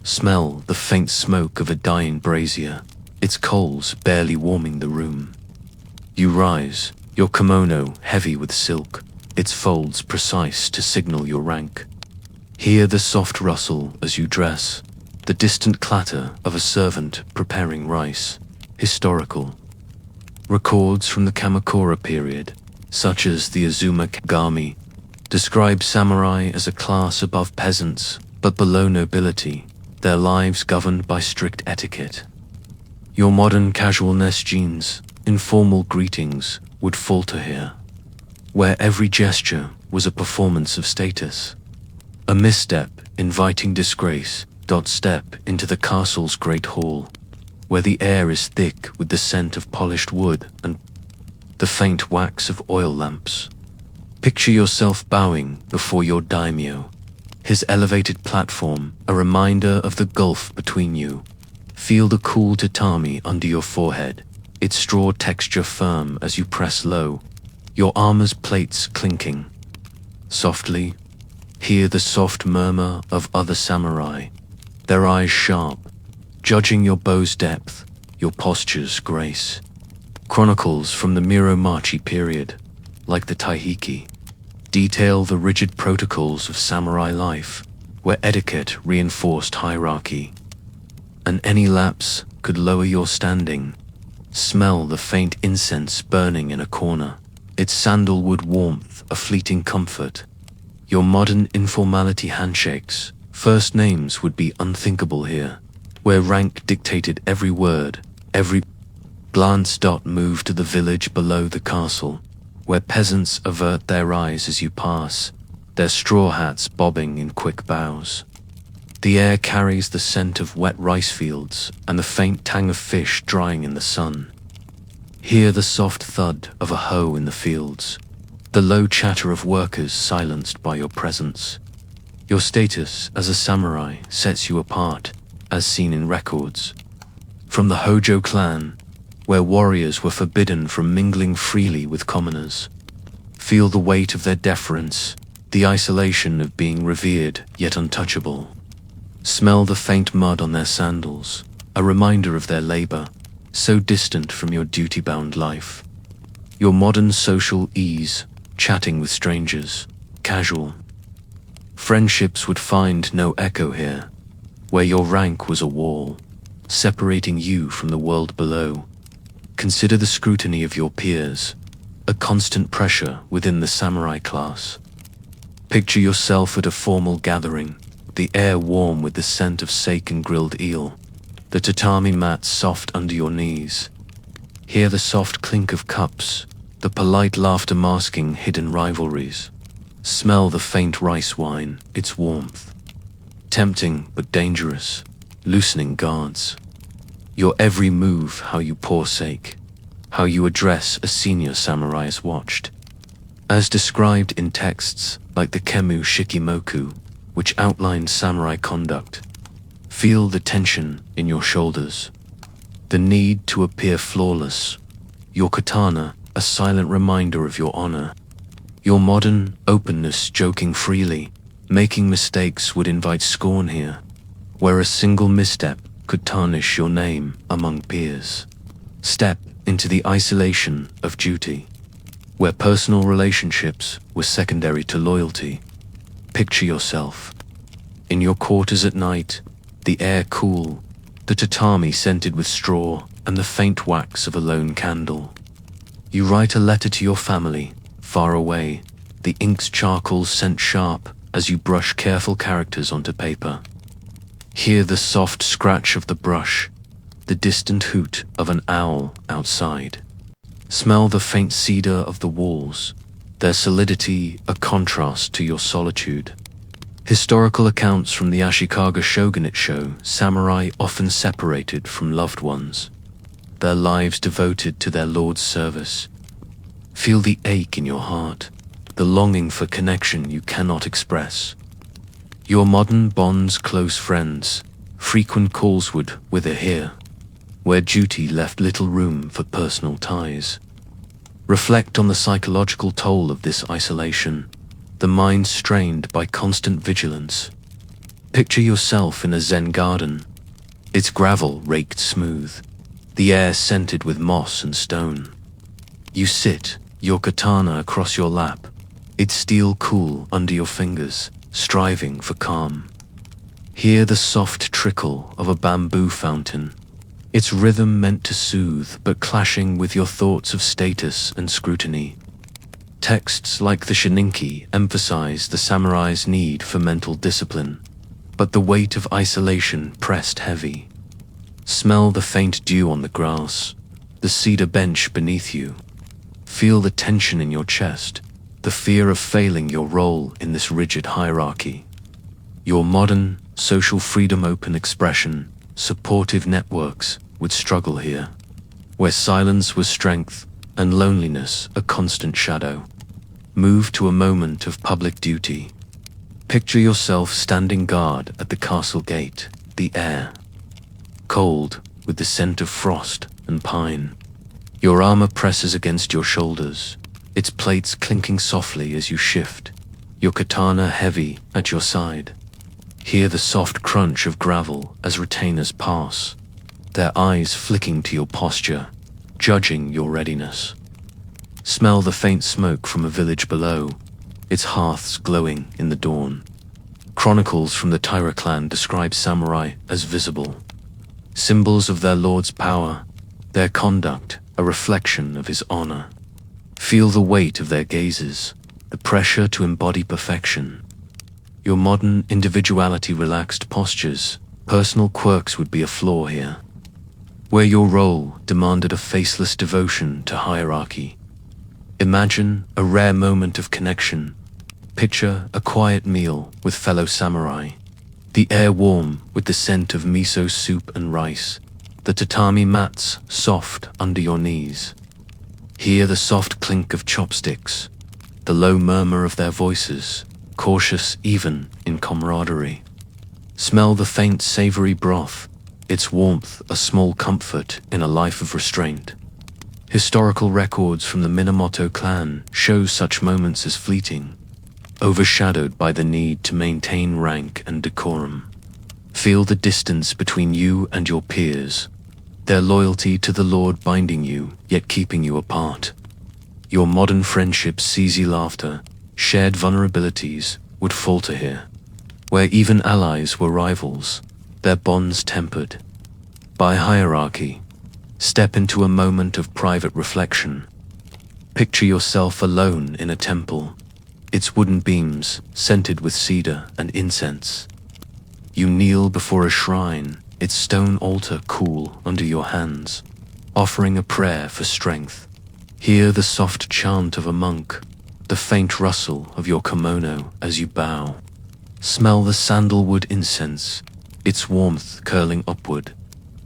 [SPEAKER 1] Smell the faint smoke of a dying brazier, its coals barely warming the room. You rise, your kimono heavy with silk, its folds precise to signal your rank. Hear the soft rustle as you dress, the distant clatter of a servant preparing rice. Historical. Records from the Kamakura period, such as the Azuma Kagami, describe samurai as a class above peasants but below nobility, their lives governed by strict etiquette. Your modern casualness jeans, informal greetings would falter here, where every gesture was a performance of status. A misstep inviting disgrace. Step into the castle's great hall, where the air is thick with the scent of polished wood and the faint wax of oil lamps. Picture yourself bowing before your daimyo, his elevated platform a reminder of the gulf between you. Feel the cool tatami under your forehead, its straw texture firm as you press low, your armor's plates clinking. Softly, hear the soft murmur of other samurai, their eyes sharp, judging your bow's depth, your posture's grace. Chronicles from the Muromachi period, like the Taihiki, detail the rigid protocols of samurai life, where etiquette reinforced hierarchy. And any lapse could lower your standing. Smell the faint incense burning in a corner, its sandalwood warmth a fleeting comfort. Your modern informality handshakes, first names would be unthinkable here, where rank dictated every word, every glance. Move to the village below the castle, where peasants avert their eyes as you pass, their straw hats bobbing in quick bows. The air carries the scent of wet rice fields and the faint tang of fish drying in the sun. Hear the soft thud of a hoe in the fields, the low chatter of workers silenced by your presence. Your status as a samurai sets you apart, as seen in records. From the Hojo clan, where warriors were forbidden from mingling freely with commoners. Feel the weight of their deference, the isolation of being revered yet untouchable. Smell the faint mud on their sandals, a reminder of their labor, so distant from your duty-bound life. Your modern social ease, chatting with strangers, casual. Friendships would find no echo here, where your rank was a wall, separating you from the world below. Consider the scrutiny of your peers, a constant pressure within the samurai class. Picture yourself at a formal gathering, the air warm with the scent of sake and grilled eel, the tatami mat soft under your knees. Hear the soft clink of cups, the polite laughter masking hidden rivalries. Smell the faint rice wine, its warmth. Tempting but dangerous, loosening guards. Your every move, how you pour sake, how you address a senior samurai is watched. As described in texts like the Kemu Shikimoku, which outline samurai conduct, feel the tension in your shoulders, the need to appear flawless, your katana a silent reminder of your honor. Your modern openness joking freely, making mistakes would invite scorn here, where a single misstep could tarnish your name among peers. Step into the isolation of duty, where personal relationships were secondary to loyalty. Picture yourself in your quarters at night, the air cool, the tatami scented with straw and the faint wax of a lone candle. You write a letter to your family, far away, the ink's charcoal scent sharp as you brush careful characters onto paper. Hear the soft scratch of the brush, the distant hoot of an owl outside. Smell the faint cedar of the walls, their solidity a contrast to your solitude. Historical accounts from the Ashikaga shogunate show samurai often separated from loved ones, their lives devoted to their lord's service. Feel the ache in your heart, the longing for connection you cannot express. Your modern bonds close friends, frequent calls would wither here, where duty left little room for personal ties. Reflect on the psychological toll of this isolation, the mind strained by constant vigilance. Picture yourself in a Zen garden, its gravel raked smooth, the air scented with moss and stone. You sit, your katana across your lap, its steel cool under your fingers, striving for calm. Hear the soft trickle of a bamboo fountain, its rhythm meant to soothe but clashing with your thoughts of status and scrutiny. Texts like the Shininki emphasize the samurai's need for mental discipline, but the weight of isolation pressed heavy. Smell the faint dew on the grass, the cedar bench beneath you. Feel the tension in your chest, the fear of failing your role in this rigid hierarchy. Your modern, social freedom open expression, supportive networks would struggle here, where silence was strength and loneliness a constant shadow. Move to a moment of public duty. Picture yourself standing guard at the castle gate, the air cold with the scent of frost and pine. Your armor presses against your shoulders, its plates clinking softly as you shift, your katana heavy at your side. Hear the soft crunch of gravel as retainers pass, their eyes flicking to your posture, judging your readiness. Smell the faint smoke from a village below, its hearths glowing in the dawn. Chronicles from the Taira clan describe samurai as visible, symbols of their lord's power, their conduct a reflection of his honor. Feel the weight of their gazes, the pressure to embody perfection. Your modern individuality relaxed postures, personal quirks would be a flaw here. Where your role demanded a faceless devotion to hierarchy. Imagine a rare moment of connection. Picture a quiet meal with fellow samurai. The air warm with the scent of miso soup and rice. The tatami mats soft under your knees. Hear the soft clink of chopsticks, the low murmur of their voices, cautious even in camaraderie. Smell the faint savory broth, its warmth a small comfort in a life of restraint. Historical records from the Minamoto clan show such moments as fleeting, overshadowed by the need to maintain rank and decorum. Feel the distance between you and your peers, their loyalty to the Lord binding you, yet keeping you apart. Your modern friendships, easy laughter, shared vulnerabilities would falter here, where even allies were rivals, their bonds tempered. By hierarchy, step into a moment of private reflection. Picture yourself alone in a temple, its wooden beams scented with cedar and incense. You kneel before a shrine, its stone altar cool under your hands, offering a prayer for strength. Hear the soft chant of a monk, the faint rustle of your kimono as you bow. Smell the sandalwood incense, its warmth curling upward,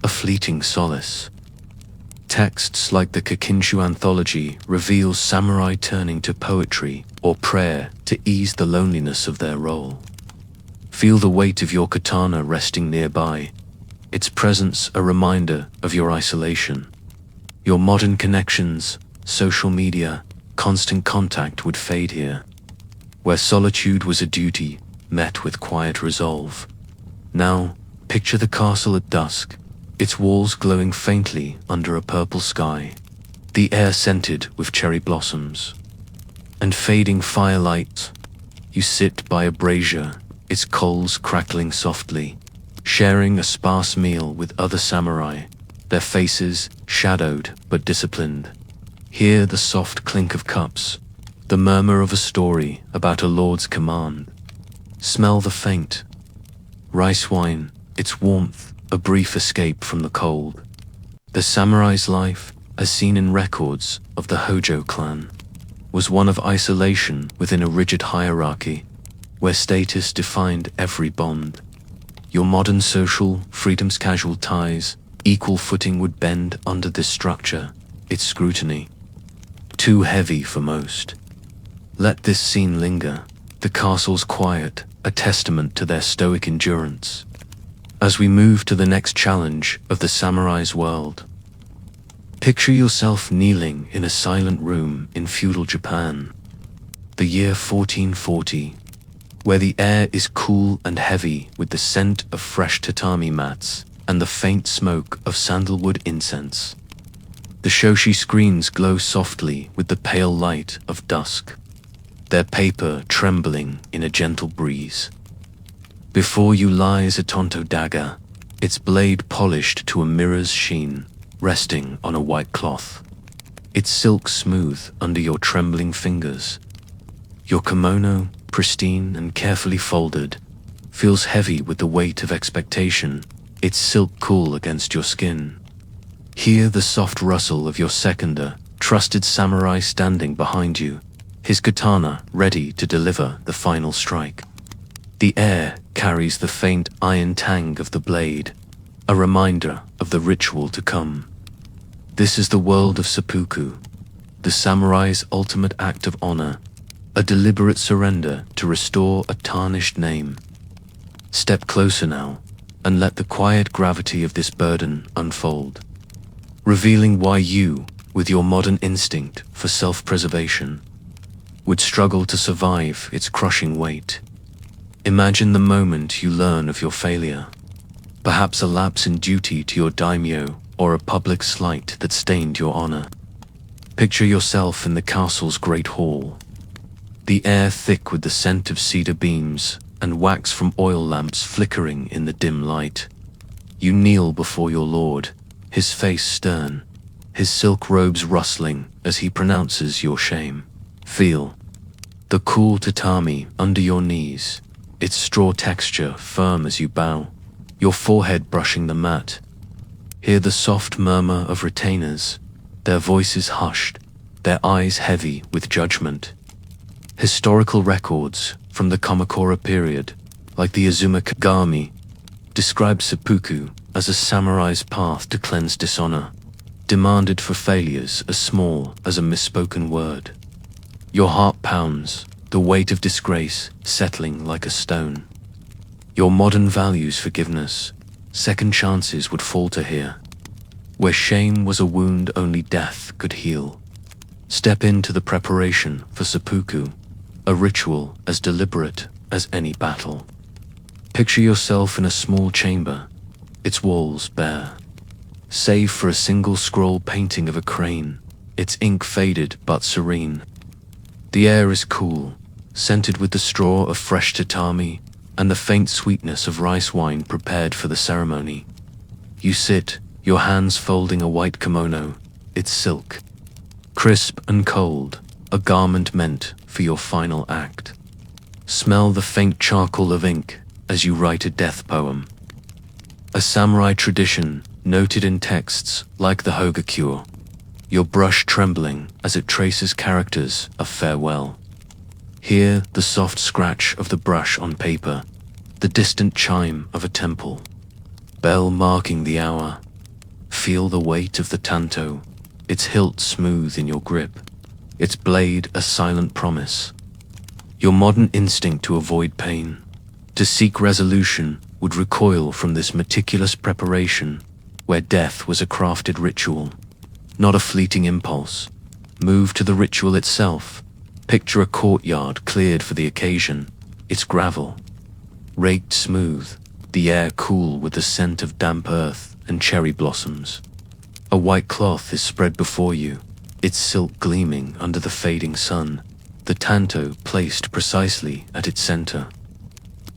[SPEAKER 1] a fleeting solace. Texts like the Kakinshu anthology reveal samurai turning to poetry or prayer to ease the loneliness of their role. Feel the weight of your katana resting nearby, its presence a reminder of your isolation. Your modern connections, social media, constant contact would fade here, where solitude was a duty met with quiet resolve. Now, picture the castle at dusk, its walls glowing faintly under a purple sky, the air scented with cherry blossoms and fading firelight. You sit by a brazier, its coals crackling softly, sharing a sparse meal with other samurai, their faces shadowed but disciplined. Hear the soft clink of cups, the murmur of a story about a lord's command. Smell the faint rice wine, its warmth a brief escape from the cold. The samurai's life, as seen in records of the Hojo clan, was one of isolation within a rigid hierarchy, where status defined every bond. Your modern social freedom's casual ties, equal footing would bend under this structure, its scrutiny. Too heavy for most. Let this scene linger, the castle's quiet, a testament to their stoic endurance. As we move to the next challenge of the samurai's world, picture yourself kneeling in a silent room in feudal Japan, the year 1440, where the air is cool and heavy with the scent of fresh tatami mats and the faint smoke of sandalwood incense. The shoshi screens glow softly with the pale light of dusk, their paper trembling in a gentle breeze. Before you lies a tonto dagger, its blade polished to a mirror's sheen, resting on a white cloth, its silk smooth under your trembling fingers. Your kimono, pristine and carefully folded, feels heavy with the weight of expectation, its silk cool against your skin. Hear the soft rustle of your seconder, trusted samurai standing behind you, his katana ready to deliver the final strike. The air carries the faint iron tang of the blade, a reminder of the ritual to come. This is the world of seppuku, the samurai's ultimate act of honor, a deliberate surrender to restore a tarnished name. Step closer now, and let the quiet gravity of this burden unfold, revealing why you, with your modern instinct for self-preservation, would struggle to survive its crushing weight. Imagine the moment you learn of your failure, perhaps a lapse in duty to your daimyo or a public slight that stained your honor. Picture yourself in the castle's great hall, the air thick with the scent of cedar beams and wax from oil lamps flickering in the dim light. You kneel before your lord, his face stern, his silk robes rustling as he pronounces your shame. Feel the cool tatami under your knees, its straw texture firm as you bow, your forehead brushing the mat. Hear the soft murmur of retainers, their voices hushed, their eyes heavy with judgment. Historical records from the Kamakura period, like the Azuma Kagami, describe seppuku as a samurai's path to cleanse dishonor, demanded for failures as small as a misspoken word. Your heart pounds, the weight of disgrace settling like a stone. Your modern values forgiveness, second chances would falter here. Where shame was a wound only death could heal. Step into the preparation for seppuku, a ritual as deliberate as any battle. Picture yourself in a small chamber, its walls bare, save for a single scroll painting of a crane, its ink faded but serene. The air is cool, scented with the straw of fresh tatami and the faint sweetness of rice wine prepared for the ceremony. You sit, your hands folding a white kimono, its silk, crisp and cold, a garment meant for your final act. Smell the faint charcoal of ink as you write a death poem, a samurai tradition noted in texts like the Hogakure, your brush trembling as it traces characters of farewell. Hear the soft scratch of the brush on paper, the distant chime of a temple, bell marking the hour. Feel the weight of the tanto, its hilt smooth in your grip, its blade a silent promise. Your modern instinct to avoid pain, to seek resolution, would recoil from this meticulous preparation, where death was a crafted ritual, not a fleeting impulse. Move to the ritual itself. Picture a courtyard cleared for the occasion, its gravel raked smooth, the air cool with the scent of damp earth and cherry blossoms. A white cloth is spread before you, its silk gleaming under the fading sun, the tanto placed precisely at its center.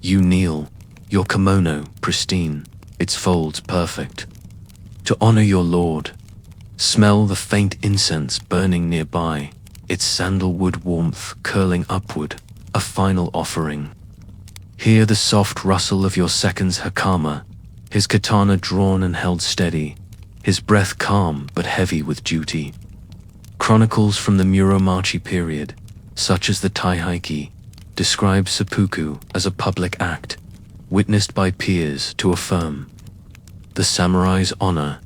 [SPEAKER 1] You kneel, your kimono pristine, its folds perfect. To honor your lord, smell the faint incense burning nearby, its sandalwood warmth curling upward, a final offering. Hear the soft rustle of your second's hakama, his katana drawn and held steady, his breath calm but heavy with duty. Chronicles from the Muromachi period, such as the Taihaiki, describe seppuku as a public act, witnessed by peers to affirm the samurai's honor.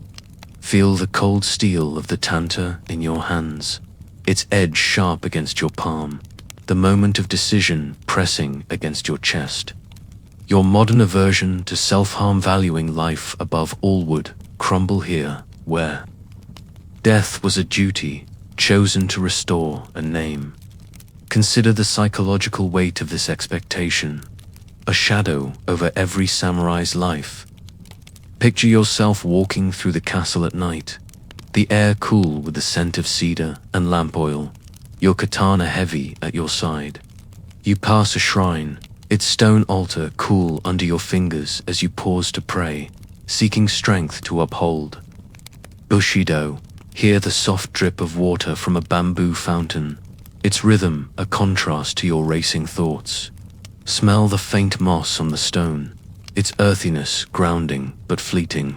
[SPEAKER 1] Feel the cold steel of the tanta in your hands, its edge sharp against your palm, the moment of decision pressing against your chest. Your modern aversion to self-harm, valuing life above all, would crumble here, where death was a duty chosen to restore a name. Consider the psychological weight of this expectation, a shadow over every samurai's life. Picture yourself walking through the castle at night, the air cool with the scent of cedar and lamp oil, your katana heavy at your side. You pass a shrine, its stone altar cool under your fingers as you pause to pray, seeking strength to uphold. Bushido, hear the soft drip of water from a bamboo fountain, its rhythm a contrast to your racing thoughts. Smell the faint moss on the stone, its earthiness grounding but fleeting.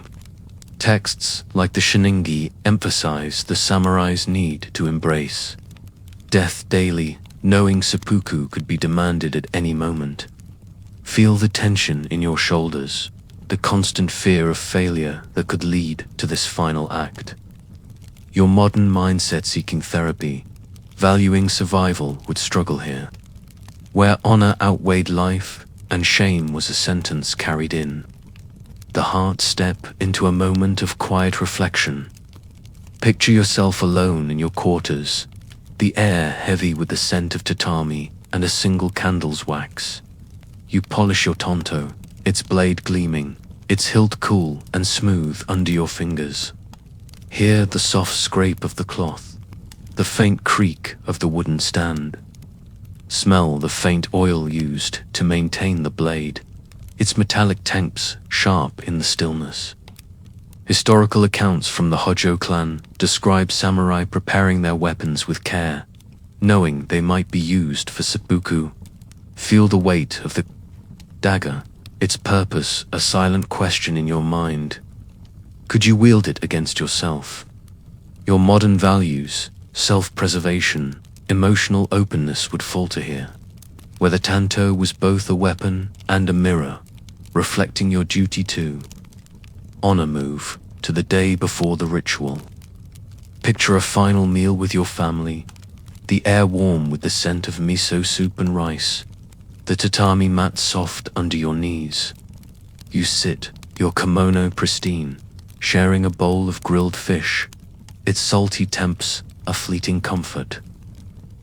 [SPEAKER 1] Texts like the Shiningi emphasize the samurai's need to embrace death daily, knowing seppuku could be demanded at any moment. Feel the tension in your shoulders, the constant fear of failure that could lead to this final act. Your modern mindset seeking therapy, valuing survival, would struggle here. Where honor outweighed life and shame was a sentence carried in. The heart step into a moment of quiet reflection. Picture yourself alone in your quarters, the air heavy with the scent of tatami and a single candle's wax. You polish your tonto, its blade gleaming, its hilt cool and smooth under your fingers. Hear the soft scrape of the cloth, the faint creak of the wooden stand. Smell the faint oil used to maintain the blade, its metallic temps sharp in the stillness. Historical accounts from the Hojo clan describe samurai preparing their weapons with care, knowing they might be used for seppuku. Feel the weight of the dagger, its purpose a silent question in your mind. Could you wield it against yourself? Your modern values, self-preservation, emotional openness would falter here, where the tanto was both a weapon and a mirror, reflecting your duty to honor. Move to the day before the ritual. Picture a final meal with your family, the air warm with the scent of miso soup and rice, the tatami mat soft under your knees. You sit, your kimono pristine, sharing a bowl of grilled fish, its salty temps a fleeting comfort.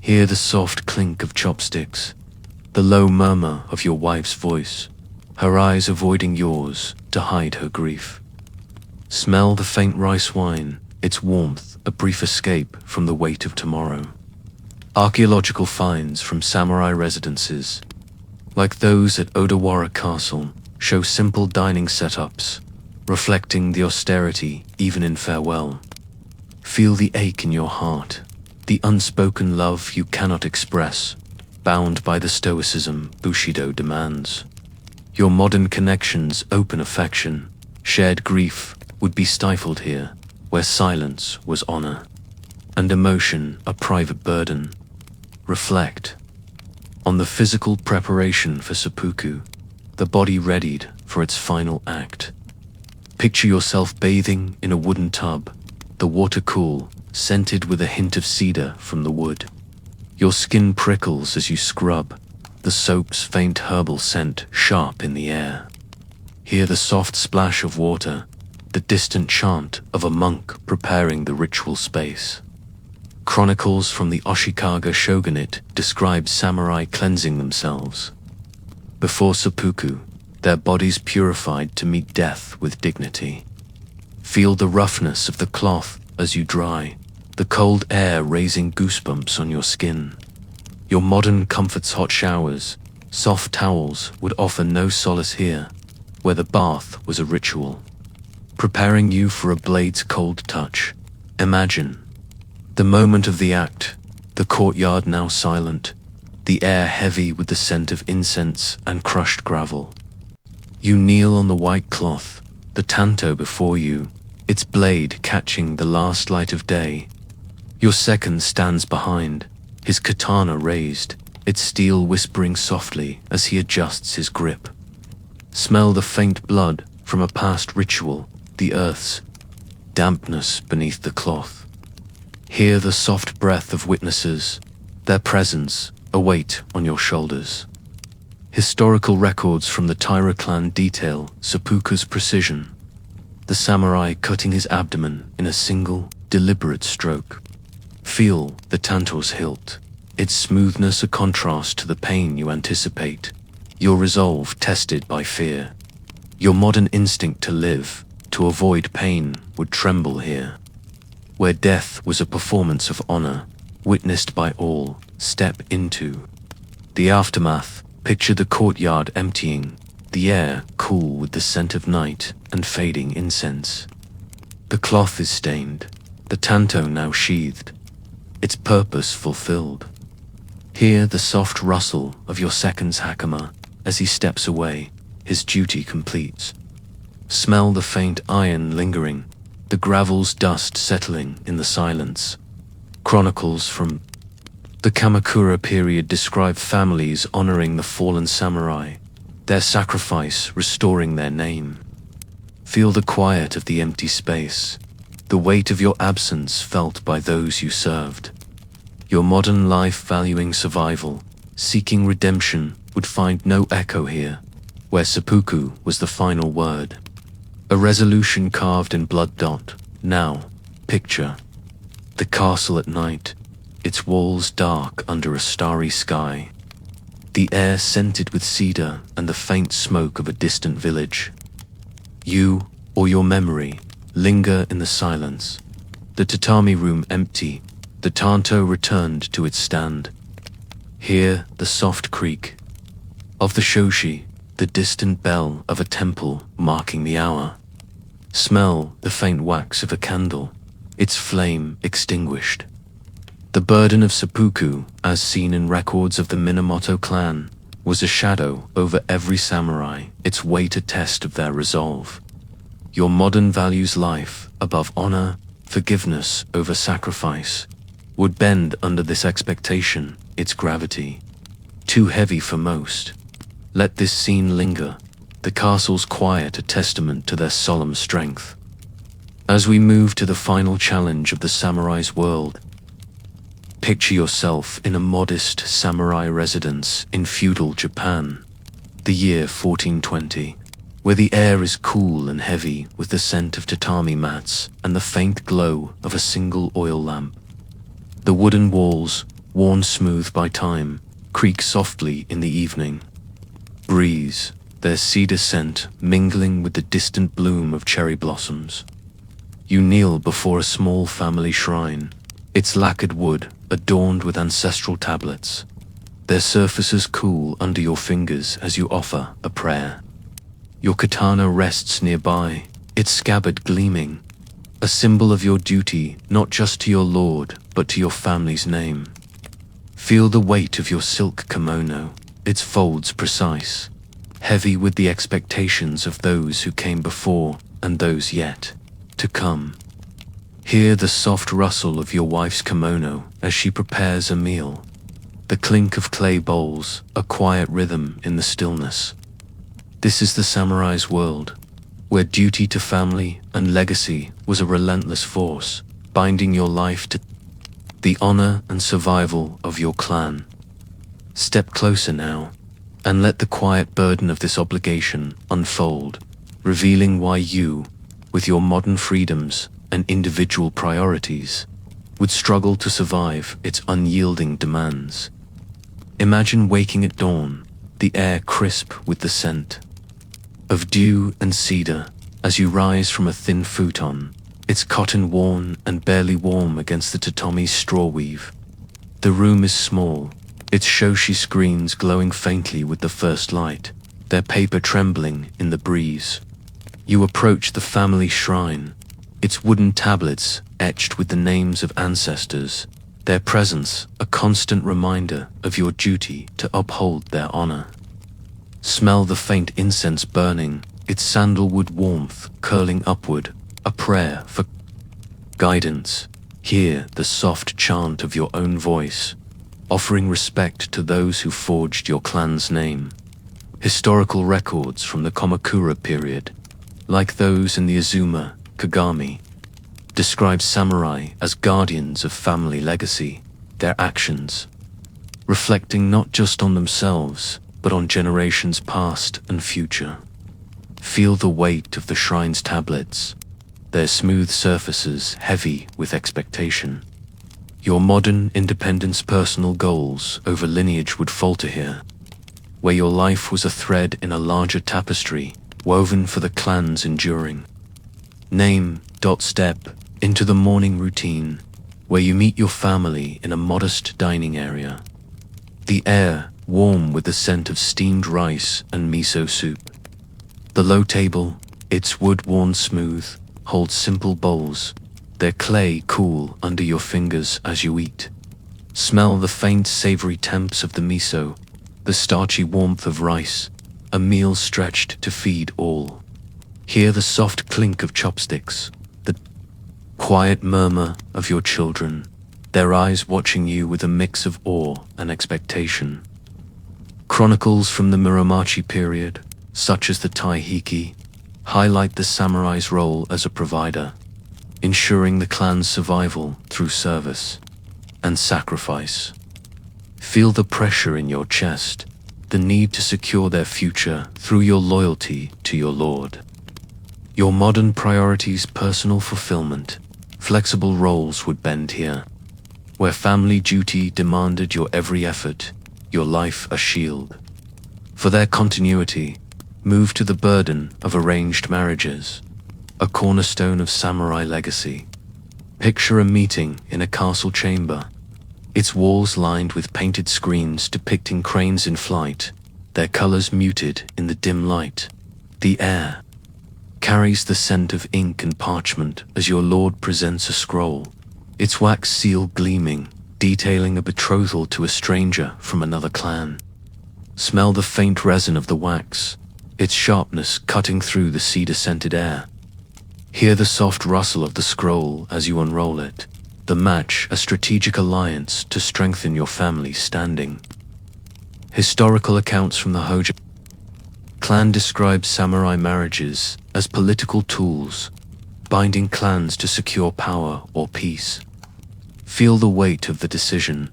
[SPEAKER 1] Hear the soft clink of chopsticks, the low murmur of your wife's voice, her eyes avoiding yours to hide her grief. Smell the faint rice wine, its warmth a brief escape from the weight of tomorrow. Archaeological finds from samurai residences, like those at Odawara Castle, show simple dining setups, reflecting the austerity even in farewell. Feel the ache in your heart, the unspoken love you cannot express, bound by the stoicism Bushido demands. Your modern connections open affection, shared grief would be stifled here, where silence was honor, and emotion a private burden. Reflect on the physical preparation for seppuku, the body readied for its final act. Picture yourself bathing in a wooden tub, the water cool, scented with a hint of cedar from the wood. Your skin prickles as you scrub, the soap's faint herbal scent sharp in the air. Hear the soft splash of water, the distant chant of a monk preparing the ritual space. Chronicles from the Ashikaga shogunate describe samurai cleansing themselves before seppuku, their bodies purified to meet death with dignity. Feel the roughness of the cloth as you dry, the cold air raising goosebumps on your skin. Your modern comforts, hot showers, soft towels would offer no solace here, where the bath was a ritual, preparing you for a blade's cold touch. Imagine the moment of the act, the courtyard now silent, the air heavy with the scent of incense and crushed gravel. You kneel on the white cloth, the tanto before you, its blade catching the last light of day. Your second stands behind, his katana raised, its steel whispering softly as he adjusts his grip. Smell the faint blood from a past ritual, the earth's dampness beneath the cloth. Hear the soft breath of witnesses, their presence a weight on your shoulders. Historical records from the Taira clan detail seppuku's precision, the samurai cutting his abdomen in a single, deliberate stroke. Feel the tanto's hilt, its smoothness a contrast to the pain you anticipate, your resolve tested by fear. Your modern instinct to live, to avoid pain, would tremble here. Where death was a performance of honor, witnessed by all, step into the aftermath. Picture the courtyard emptying, the air cool with the scent of night and fading incense. The cloth is stained, the tanto now sheathed, its purpose fulfilled. Hear the soft rustle of your second's hakama as he steps away, his duty completes. Smell the faint iron lingering, the gravel's dust settling in the silence. Chronicles from the Kamakura period describe families honoring the fallen samurai, their sacrifice restoring their name. Feel the quiet of the empty space, the weight of your absence felt by those you served. Your modern life valuing survival, seeking redemption, would find no echo here, where seppuku was the final word. A resolution carved in blood dot. Now, picture the castle at night, its walls dark under a starry sky, the air scented with cedar and the faint smoke of a distant village. You, or your memory, linger in the silence. The tatami room empty, the tanto returned to its stand. Hear the soft creak of the shoshi, the distant bell of a temple marking the hour. Smell the faint wax of a candle, its flame extinguished. The burden of seppuku, as seen in records of the Minamoto clan, was a shadow over every samurai, its weight a test of their resolve. Your modern values life above honor, forgiveness over sacrifice, would bend under this expectation, its gravity. Too heavy for most. Let this scene linger, the castle's quiet a testament to their solemn strength. As we move to the final challenge of the samurai's world, picture yourself in a modest samurai residence in feudal Japan, the year 1420, where the air is cool and heavy with the scent of tatami mats and the faint glow of a single oil lamp. The wooden walls, worn smooth by time, creak softly in the evening. Breeze, their cedar scent mingling with the distant bloom of cherry blossoms. You kneel before a small family shrine, its lacquered wood adorned with ancestral tablets, their surfaces cool under your fingers as you offer a prayer. Your katana rests nearby, its scabbard gleaming, a symbol of your duty not just to your lord but to your family's name. Feel the weight of your silk kimono, its folds precise, heavy with the expectations of those who came before and those yet to come. Hear the soft rustle of your wife's kimono as she prepares a meal, the clink of clay bowls, a quiet rhythm in the stillness. This is the samurai's world, where duty to family and legacy was a relentless force, binding your life to the honor and survival of your clan. Step closer now, and let the quiet burden of this obligation unfold, revealing why you, with your modern freedoms and individual priorities, would struggle to survive its unyielding demands. Imagine waking at dawn, the air crisp with the scent of dew and cedar as you rise from a thin futon, its cotton worn and barely warm against the tatami's straw weave. The room is small, its shoshi screens glowing faintly with the first light, their paper trembling in the breeze. You approach the family shrine, its wooden tablets etched with the names of ancestors, their presence a constant reminder of your duty to uphold their honor. Smell the faint incense burning, its sandalwood warmth curling upward, a prayer for guidance. Hear the soft chant of your own voice, offering respect to those who forged your clan's name. Historical records from the Kamakura period, like those in the Azuma, Kagami, describe samurai as guardians of family legacy, their actions reflecting not just on themselves, but on generations past and future. Feel the weight of the shrine's tablets, their smooth surfaces heavy with expectation. Your modern independence personal goals over lineage would falter here, where your life was a thread in a larger tapestry woven for the clan's enduring. Step into the morning routine, where you meet your family in a modest dining area. The air warm with the scent of steamed rice and miso soup. The low table, its wood worn smooth, holds simple bowls, their clay cool under your fingers as you eat. Smell the faint savory temps of the miso, the starchy warmth of rice, a meal stretched to feed all. Hear the soft clink of chopsticks, the quiet murmur of your children, their eyes watching you with a mix of awe and expectation. Chronicles from the Muromachi period, such as the Taihiki, highlight the samurai's role as a provider, ensuring the clan's survival through service and sacrifice. Feel the pressure in your chest, the need to secure their future through your loyalty to your lord. Your modern priorities, personal fulfillment, flexible roles would bend here, where family duty demanded your every effort, your life a shield. For their continuity, move to the burden of arranged marriages, a cornerstone of samurai legacy. Picture a meeting in a castle chamber, its walls lined with painted screens depicting cranes in flight, their colors muted in the dim light. The air carries the scent of ink and parchment as your lord presents a scroll, its wax seal gleaming, detailing a betrothal to a stranger from another clan. Smell the faint resin of the wax, its sharpness cutting through the cedar-scented air. Hear the soft rustle of the scroll as you unroll it, the match a strategic alliance to strengthen your family's standing. Historical accounts from the Hojo clan describe samurai marriages as political tools, binding clans to secure power or peace. Feel the weight of the decision,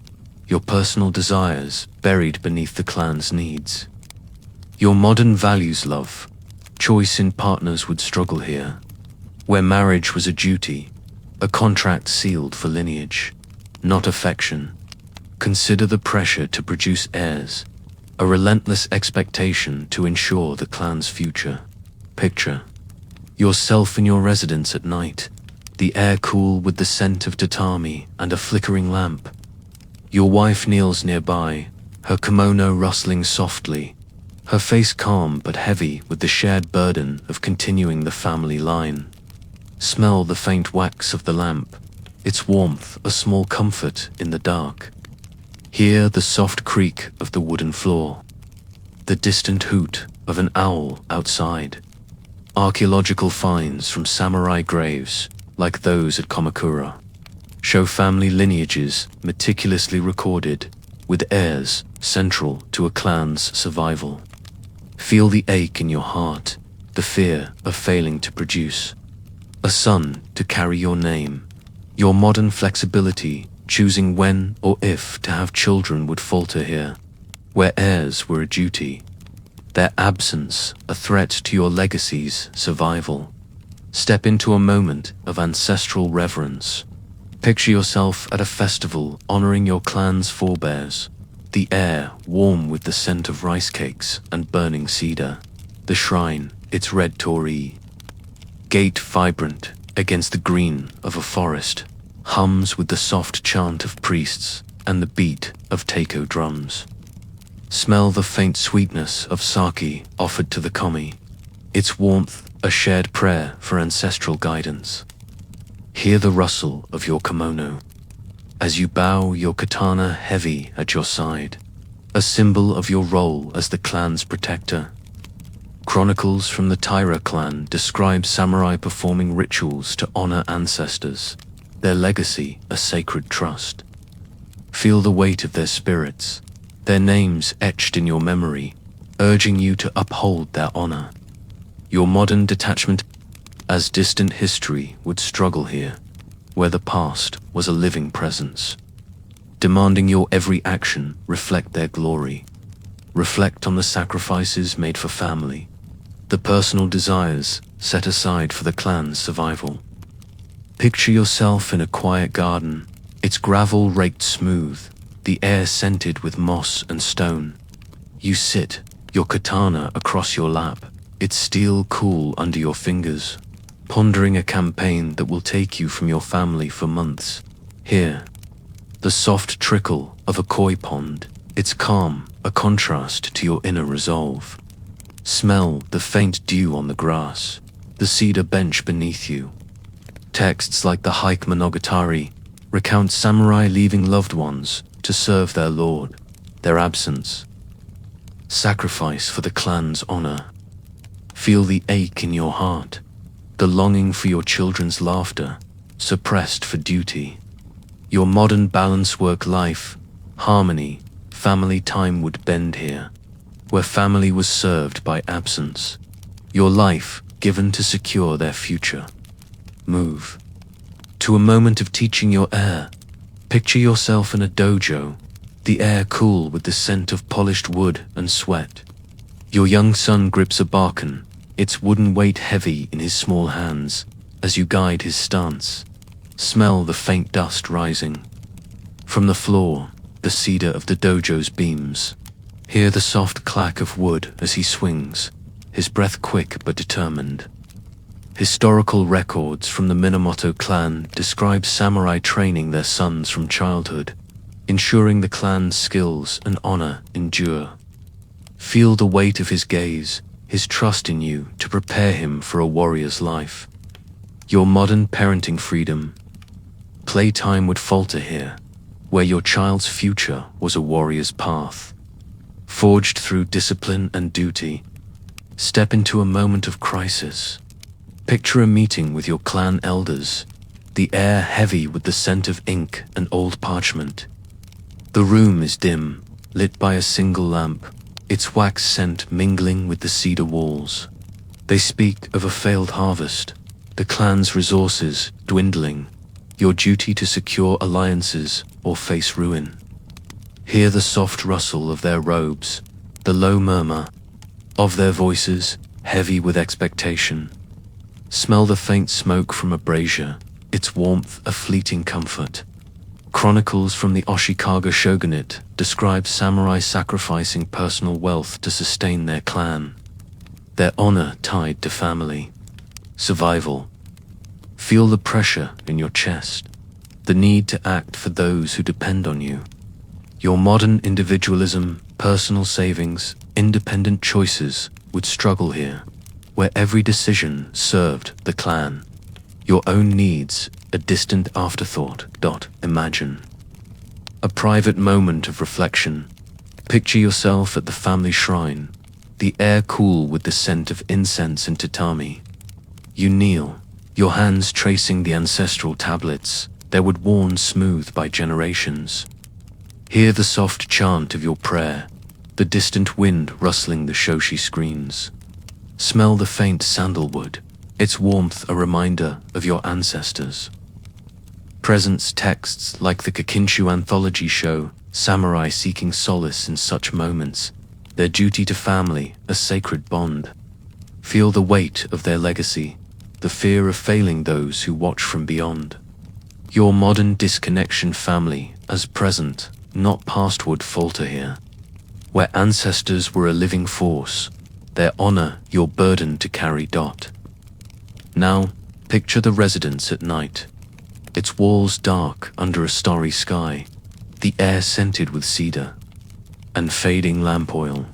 [SPEAKER 1] your personal desires buried beneath the clan's needs. Your modern values, love, choice in partners would struggle here, where marriage was a duty, a contract sealed for lineage, not affection. Consider the pressure to produce heirs, a relentless expectation to ensure the clan's future. Picture yourself in your residence at night, the air cool with the scent of tatami and a flickering lamp. Your wife kneels nearby, her kimono rustling softly, her face calm but heavy with the shared burden of continuing the family line. Smell the faint wax of the lamp, its warmth a small comfort in the dark. Hear the soft creak of the wooden floor, the distant hoot of an owl outside. Archaeological finds from samurai graves, like those at Kamakura, show family lineages meticulously recorded, with heirs central to a clan's survival. Feel the ache in your heart, the fear of failing to produce a son to carry your name. Your modern flexibility, choosing when or if to have children, would falter here, where heirs were a duty, their absence a threat to your legacy's survival. Step into a moment of ancestral reverence. Picture yourself at a festival honoring your clan's forebears, the air warm with the scent of rice cakes and burning cedar, the shrine, its red torii gate vibrant against the green of a forest, hums with the soft chant of priests and the beat of taiko drums. Smell the faint sweetness of sake offered to the kami, its warmth a shared prayer for ancestral guidance. Hear the rustle of your kimono as you bow, your katana heavy at your side, a symbol of your role as the clan's protector. Chronicles from the Taira clan describe samurai performing rituals to honor ancestors, their legacy a sacred trust. Feel the weight of their spirits, their names etched in your memory, urging you to uphold their honor. Your modern detachment as distant history would struggle here, where the past was a living presence, demanding your every action reflect their glory. Reflect on the sacrifices made for family, the personal desires set aside for the clan's survival. Picture yourself in a quiet garden, its gravel raked smooth, the air scented with moss and stone. You sit, your katana across your lap, its steel cool under your fingers, pondering a campaign that will take you from your family for months. Here, the soft trickle of a koi pond, its calm, a contrast to your inner resolve. Smell the faint dew on the grass, the cedar bench beneath you. Texts like the Hike Monogatari recount samurai leaving loved ones to serve their lord, their absence. Sacrifice for the clan's honor. Feel the ache in your heart, the longing for your children's laughter, suppressed for duty. Your modern balance work-life, harmony, family time would bend here, where family was served by absence. Your life given to secure their future. Move to a moment of teaching your heir. Picture yourself in a dojo, the air cool with the scent of polished wood and sweat. Your young son grips a barkan, its wooden weight heavy in his small hands, as you guide his stance. Smell the faint dust rising. From the floor, the cedar of the dojo's beams. Hear the soft clack of wood as he swings, his breath quick but determined. Historical records from the Minamoto clan describe samurai training their sons from childhood, ensuring the clan's skills and honor endure. Feel the weight of his gaze, his trust in you to prepare him for a warrior's life. Your modern parenting freedom. Playtime would falter here, where your child's future was a warrior's path. Forged through discipline and duty. Step into a moment of crisis. Picture a meeting with your clan elders, the air heavy with the scent of ink and old parchment. The room is dim, lit by a single lamp, its wax scent mingling with the cedar walls. They speak of a failed harvest, the clan's resources dwindling, your duty to secure alliances or face ruin. Hear the soft rustle of their robes, the low murmur of their voices, heavy with expectation. Smell the faint smoke from a brazier, its warmth a fleeting comfort. Chronicles from the Ashikaga shogunate describe samurai sacrificing personal wealth to sustain their clan, their honor tied to family. Survival. Feel the pressure in your chest, the need to act for those who depend on you. Your modern individualism, personal savings, independent choices would struggle here, where every decision served the clan. Your own needs, a distant afterthought. Imagine a private moment of reflection. Picture yourself at the family shrine, the air cool with the scent of incense and tatami. You kneel, your hands tracing the ancestral tablets that would worn smooth by generations. Hear the soft chant of your prayer, the distant wind rustling the shoshi screens. Smell the faint sandalwood, its warmth a reminder of your ancestors. Presence texts like the Kakinshu anthology show samurai seeking solace in such moments, their duty to family a sacred bond. Feel the weight of their legacy, the fear of failing those who watch from beyond. Your modern disconnection family as present, not past would falter here, where ancestors were a living force, their honor your burden to carry. Now, picture the residence at night, its walls dark under a starry sky, the air scented with cedar and fading lamp oil.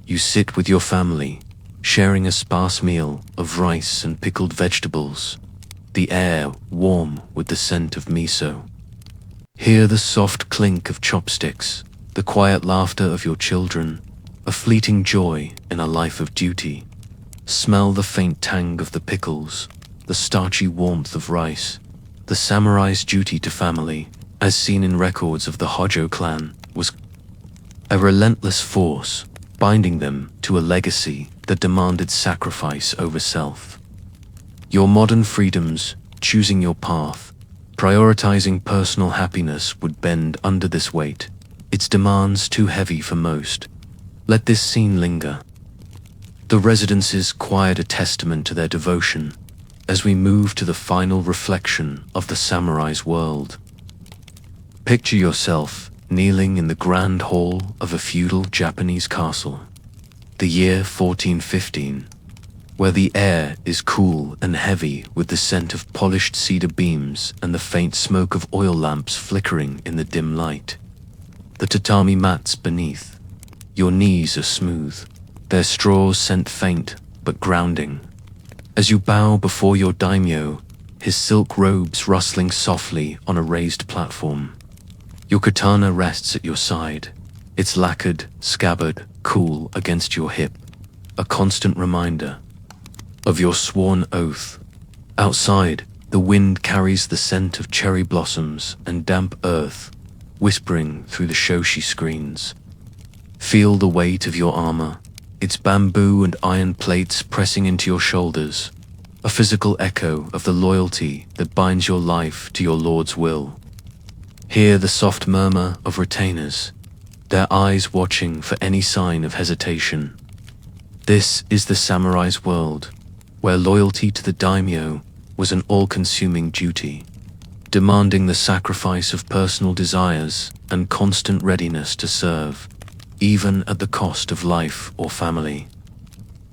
[SPEAKER 1] You sit with your family, sharing a sparse meal of rice and pickled vegetables, the air warm with the scent of miso. Hear the soft clink of chopsticks, the quiet laughter of your children, a fleeting joy in a life of duty. Smell the faint tang of the pickles, the starchy warmth of rice. The samurai's duty to family, as seen in records of the Hojo clan, was a relentless force, binding them to a legacy that demanded sacrifice over self. Your modern freedoms, choosing your path, prioritizing personal happiness would bend under this weight, its demands too heavy for most. Let this scene linger. The residences quiet a testament to their devotion as we move to the final reflection of the samurai's world. Picture yourself kneeling in the grand hall of a feudal Japanese castle, the year 1415, where the air is cool and heavy with the scent of polished cedar beams and the faint smoke of oil lamps flickering in the dim light. The tatami mats beneath. Your knees are smooth, their straws scent faint but grounding. As you bow before your daimyo, his silk robes rustling softly on a raised platform. Your katana rests at your side, its lacquered scabbard cool against your hip, a constant reminder of your sworn oath. Outside, the wind carries the scent of cherry blossoms and damp earth, whispering through the shoshi screens. Feel the weight of your armor, its bamboo and iron plates pressing into your shoulders, a physical echo of the loyalty that binds your life to your lord's will. Hear the soft murmur of retainers, their eyes watching for any sign of hesitation. This is the samurai's world, where loyalty to the daimyo was an all-consuming duty, demanding the sacrifice of personal desires and constant readiness to serve, even at the cost of life or family.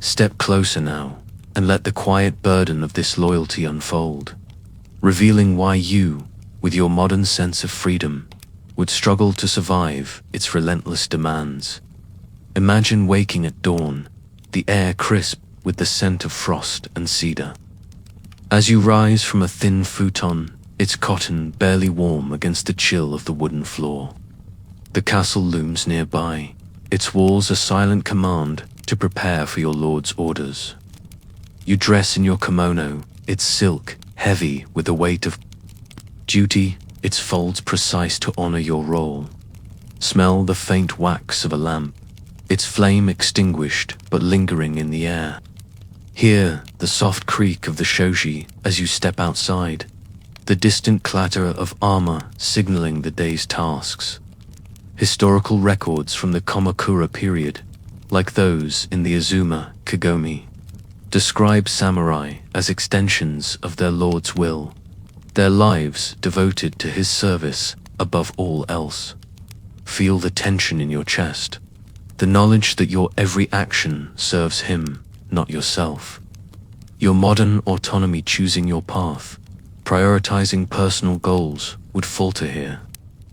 [SPEAKER 1] Step closer now, and let the quiet burden of this loyalty unfold, revealing why you, with your modern sense of freedom, would struggle to survive its relentless demands. Imagine waking at dawn, the air crisp with the scent of frost and cedar. As you rise from a thin futon, its cotton barely warm against the chill of the wooden floor. The castle looms nearby, its walls a silent command to prepare for your lord's orders. You dress in your kimono, its silk heavy with the weight of duty, its folds precise to honor your role. Smell the faint wax of a lamp, its flame extinguished but lingering in the air. Hear the soft creak of the shoji as you step outside, the distant clatter of armor signaling the day's tasks. Historical records from the Kamakura period, like those in the Azuma Kagome, describe samurai as extensions of their lord's will, their lives devoted to his service above all else. Feel the tension in your chest, the knowledge that your every action serves him, not yourself. Your modern autonomy choosing your path, prioritizing personal goals would falter here,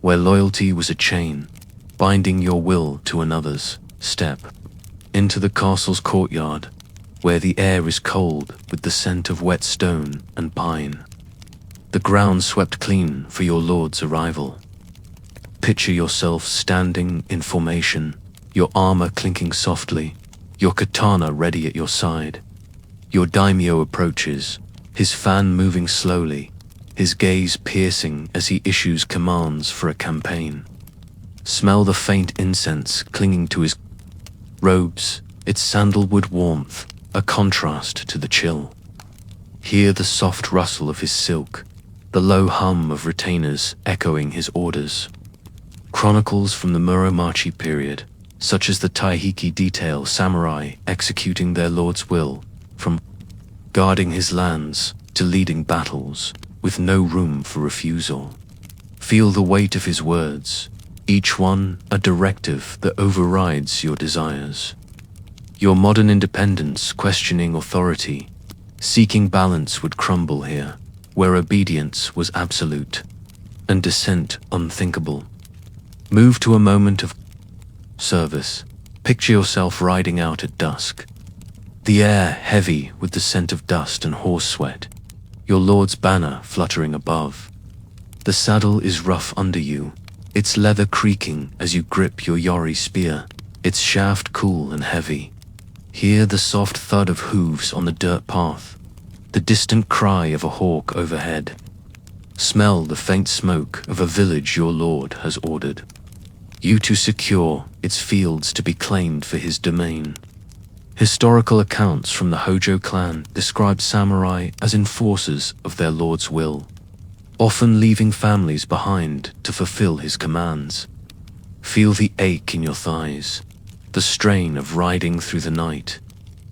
[SPEAKER 1] where loyalty was a chain, binding your will to another's. Step into the castle's courtyard, where the air is cold with the scent of wet stone and pine. The ground swept clean for your lord's arrival. Picture yourself standing in formation, your armor clinking softly, your katana ready at your side. Your daimyo approaches, his fan moving slowly, his gaze piercing as he issues commands for a campaign. Smell the faint incense clinging to his robes, its sandalwood warmth, a contrast to the chill. Hear the soft rustle of his silk, the low hum of retainers echoing his orders. Chronicles from the Muromachi period, such as the Taihiki detail samurai executing their lord's will, from guarding his lands to leading battles, with no room for refusal. Feel the weight of his words, each one a directive that overrides your desires. Your modern independence questioning authority, seeking balance would crumble here, where obedience was absolute and dissent unthinkable. Move to a moment of service. Picture yourself riding out at dusk, the air heavy with the scent of dust and horse sweat, your lord's banner fluttering above. The saddle is rough under you, its leather creaking as you grip your yori spear, its shaft cool and heavy. Hear the soft thud of hooves on the dirt path, the distant cry of a hawk overhead. Smell the faint smoke of a village your lord has ordered you to secure, its fields to be claimed for his domain. Historical accounts from the Hojo clan describe samurai as enforcers of their lord's will, often leaving families behind to fulfill his commands. Feel the ache in your thighs, the strain of riding through the night,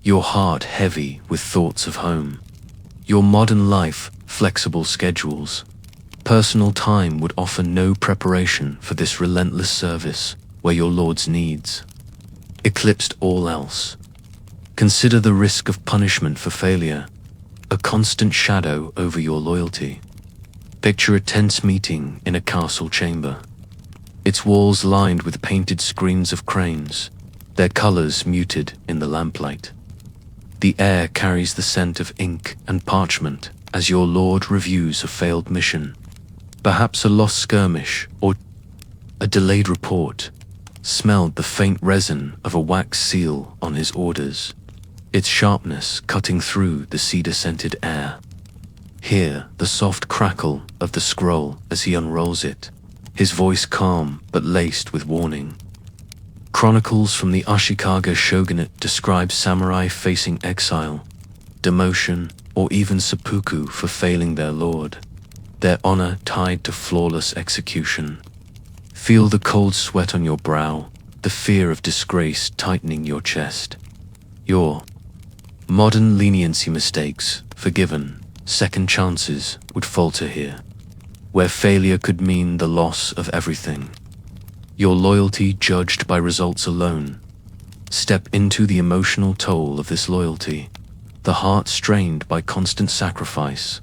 [SPEAKER 1] your heart heavy with thoughts of home. Your modern life, flexible schedules, personal time would offer no preparation for this relentless service where your Lord's needs eclipsed all else. Consider the risk of punishment for failure, a constant shadow over your loyalty. Picture a tense meeting in a castle chamber, its walls lined with painted screens of cranes, their colors muted in the lamplight. The air carries the scent of ink and parchment as your lord reviews a failed mission, perhaps a lost skirmish or a delayed report. Smelled the faint resin of a wax seal on his orders, its sharpness cutting through the cedar-scented air. Hear the soft crackle of the scroll as he unrolls it, his voice calm but laced with warning. Chronicles from the Ashikaga shogunate describe samurai facing exile, demotion, or even seppuku for failing their lord, their honor tied to flawless execution. Feel the cold sweat on your brow, the fear of disgrace tightening your chest. Your modern leniency mistakes, forgiven, second chances would falter here, where failure could mean the loss of everything. Your loyalty judged by results alone. Step into the emotional toll of this loyalty, the heart strained by constant sacrifice.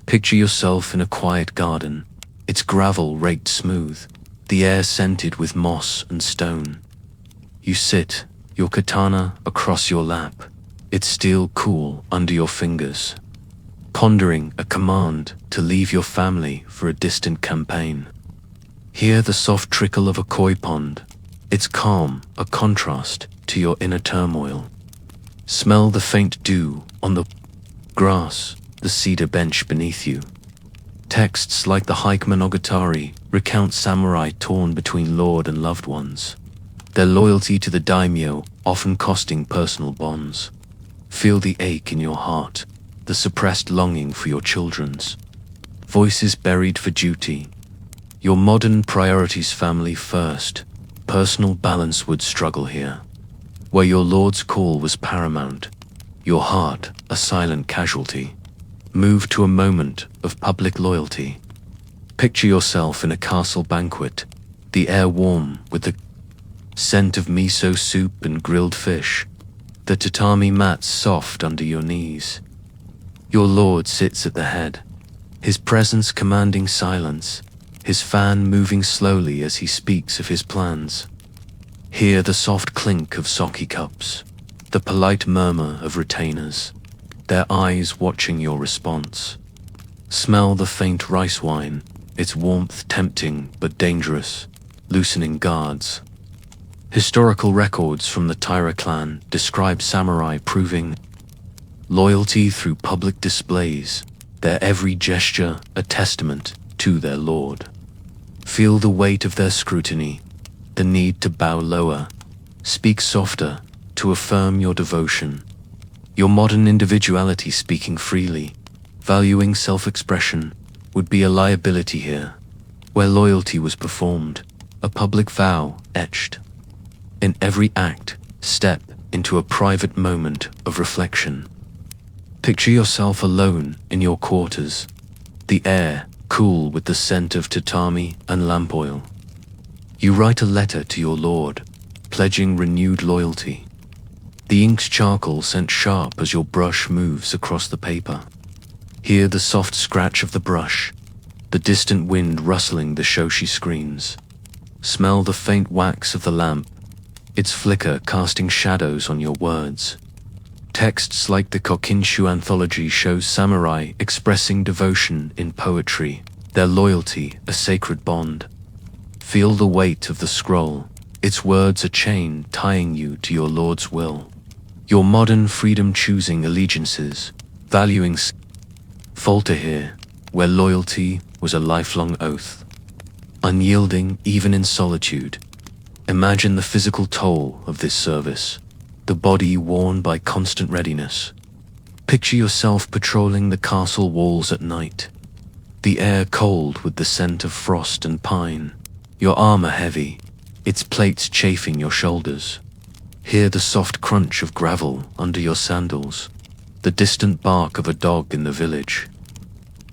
[SPEAKER 1] Picture yourself in a quiet garden, its gravel raked smooth, the air scented with moss and stone. You sit, your katana across your lap, its steel cool under your fingers, pondering a command to leave your family for a distant campaign. Hear the soft trickle of a koi pond, its calm a contrast to your inner turmoil. Smell the faint dew on the grass, the cedar bench beneath you. Texts like the Hike Monogatari recount samurai torn between lord and loved ones, their loyalty to the daimyo often costing personal bonds. Feel the ache in your heart, the suppressed longing for your children's voices buried for duty. Your modern priorities, family first, personal balance would struggle here. Where your lord's call was paramount, your heart a silent casualty. Move to a moment of public loyalty. Picture yourself in a castle banquet, the air warm with the scent of miso soup and grilled fish, the tatami mats soft under your knees. Your lord sits at the head, his presence commanding silence, his fan moving slowly as he speaks of his plans. Hear the soft clink of sake cups, the polite murmur of retainers, their eyes watching your response. Smell the faint rice wine, its warmth tempting but dangerous, loosening guards. Historical records from the Taira clan describe samurai proving loyalty through public displays, their every gesture a testament to their lord. Feel the weight of their scrutiny, the need to bow lower, speak softer to affirm your devotion. Your modern individuality speaking freely, valuing self-expression, would be a liability here, where loyalty was performed, a public vow etched. In every act, step into a private moment of reflection. Picture yourself alone in your quarters, the air cool with the scent of tatami and lamp oil. You write a letter to your lord, pledging renewed loyalty. The ink's charcoal sent sharp as your brush moves across the paper. Hear the soft scratch of the brush, the distant wind rustling the shoshi screens. Smell the faint wax of the lamp, its flicker casting shadows on your words. Texts like the Kokinshu anthology show samurai expressing devotion in poetry, their loyalty a sacred bond. Feel the weight of the scroll, its words a chain tying you to your lord's will. Your modern freedom choosing allegiances, valuing falter here, where loyalty was a lifelong oath. Unyielding even in solitude. Imagine the physical toll of this service, the body worn by constant readiness. Picture yourself patrolling the castle walls at night, the air cold with the scent of frost and pine, your armor heavy, its plates chafing your shoulders. Hear the soft crunch of gravel under your sandals, the distant bark of a dog in the village.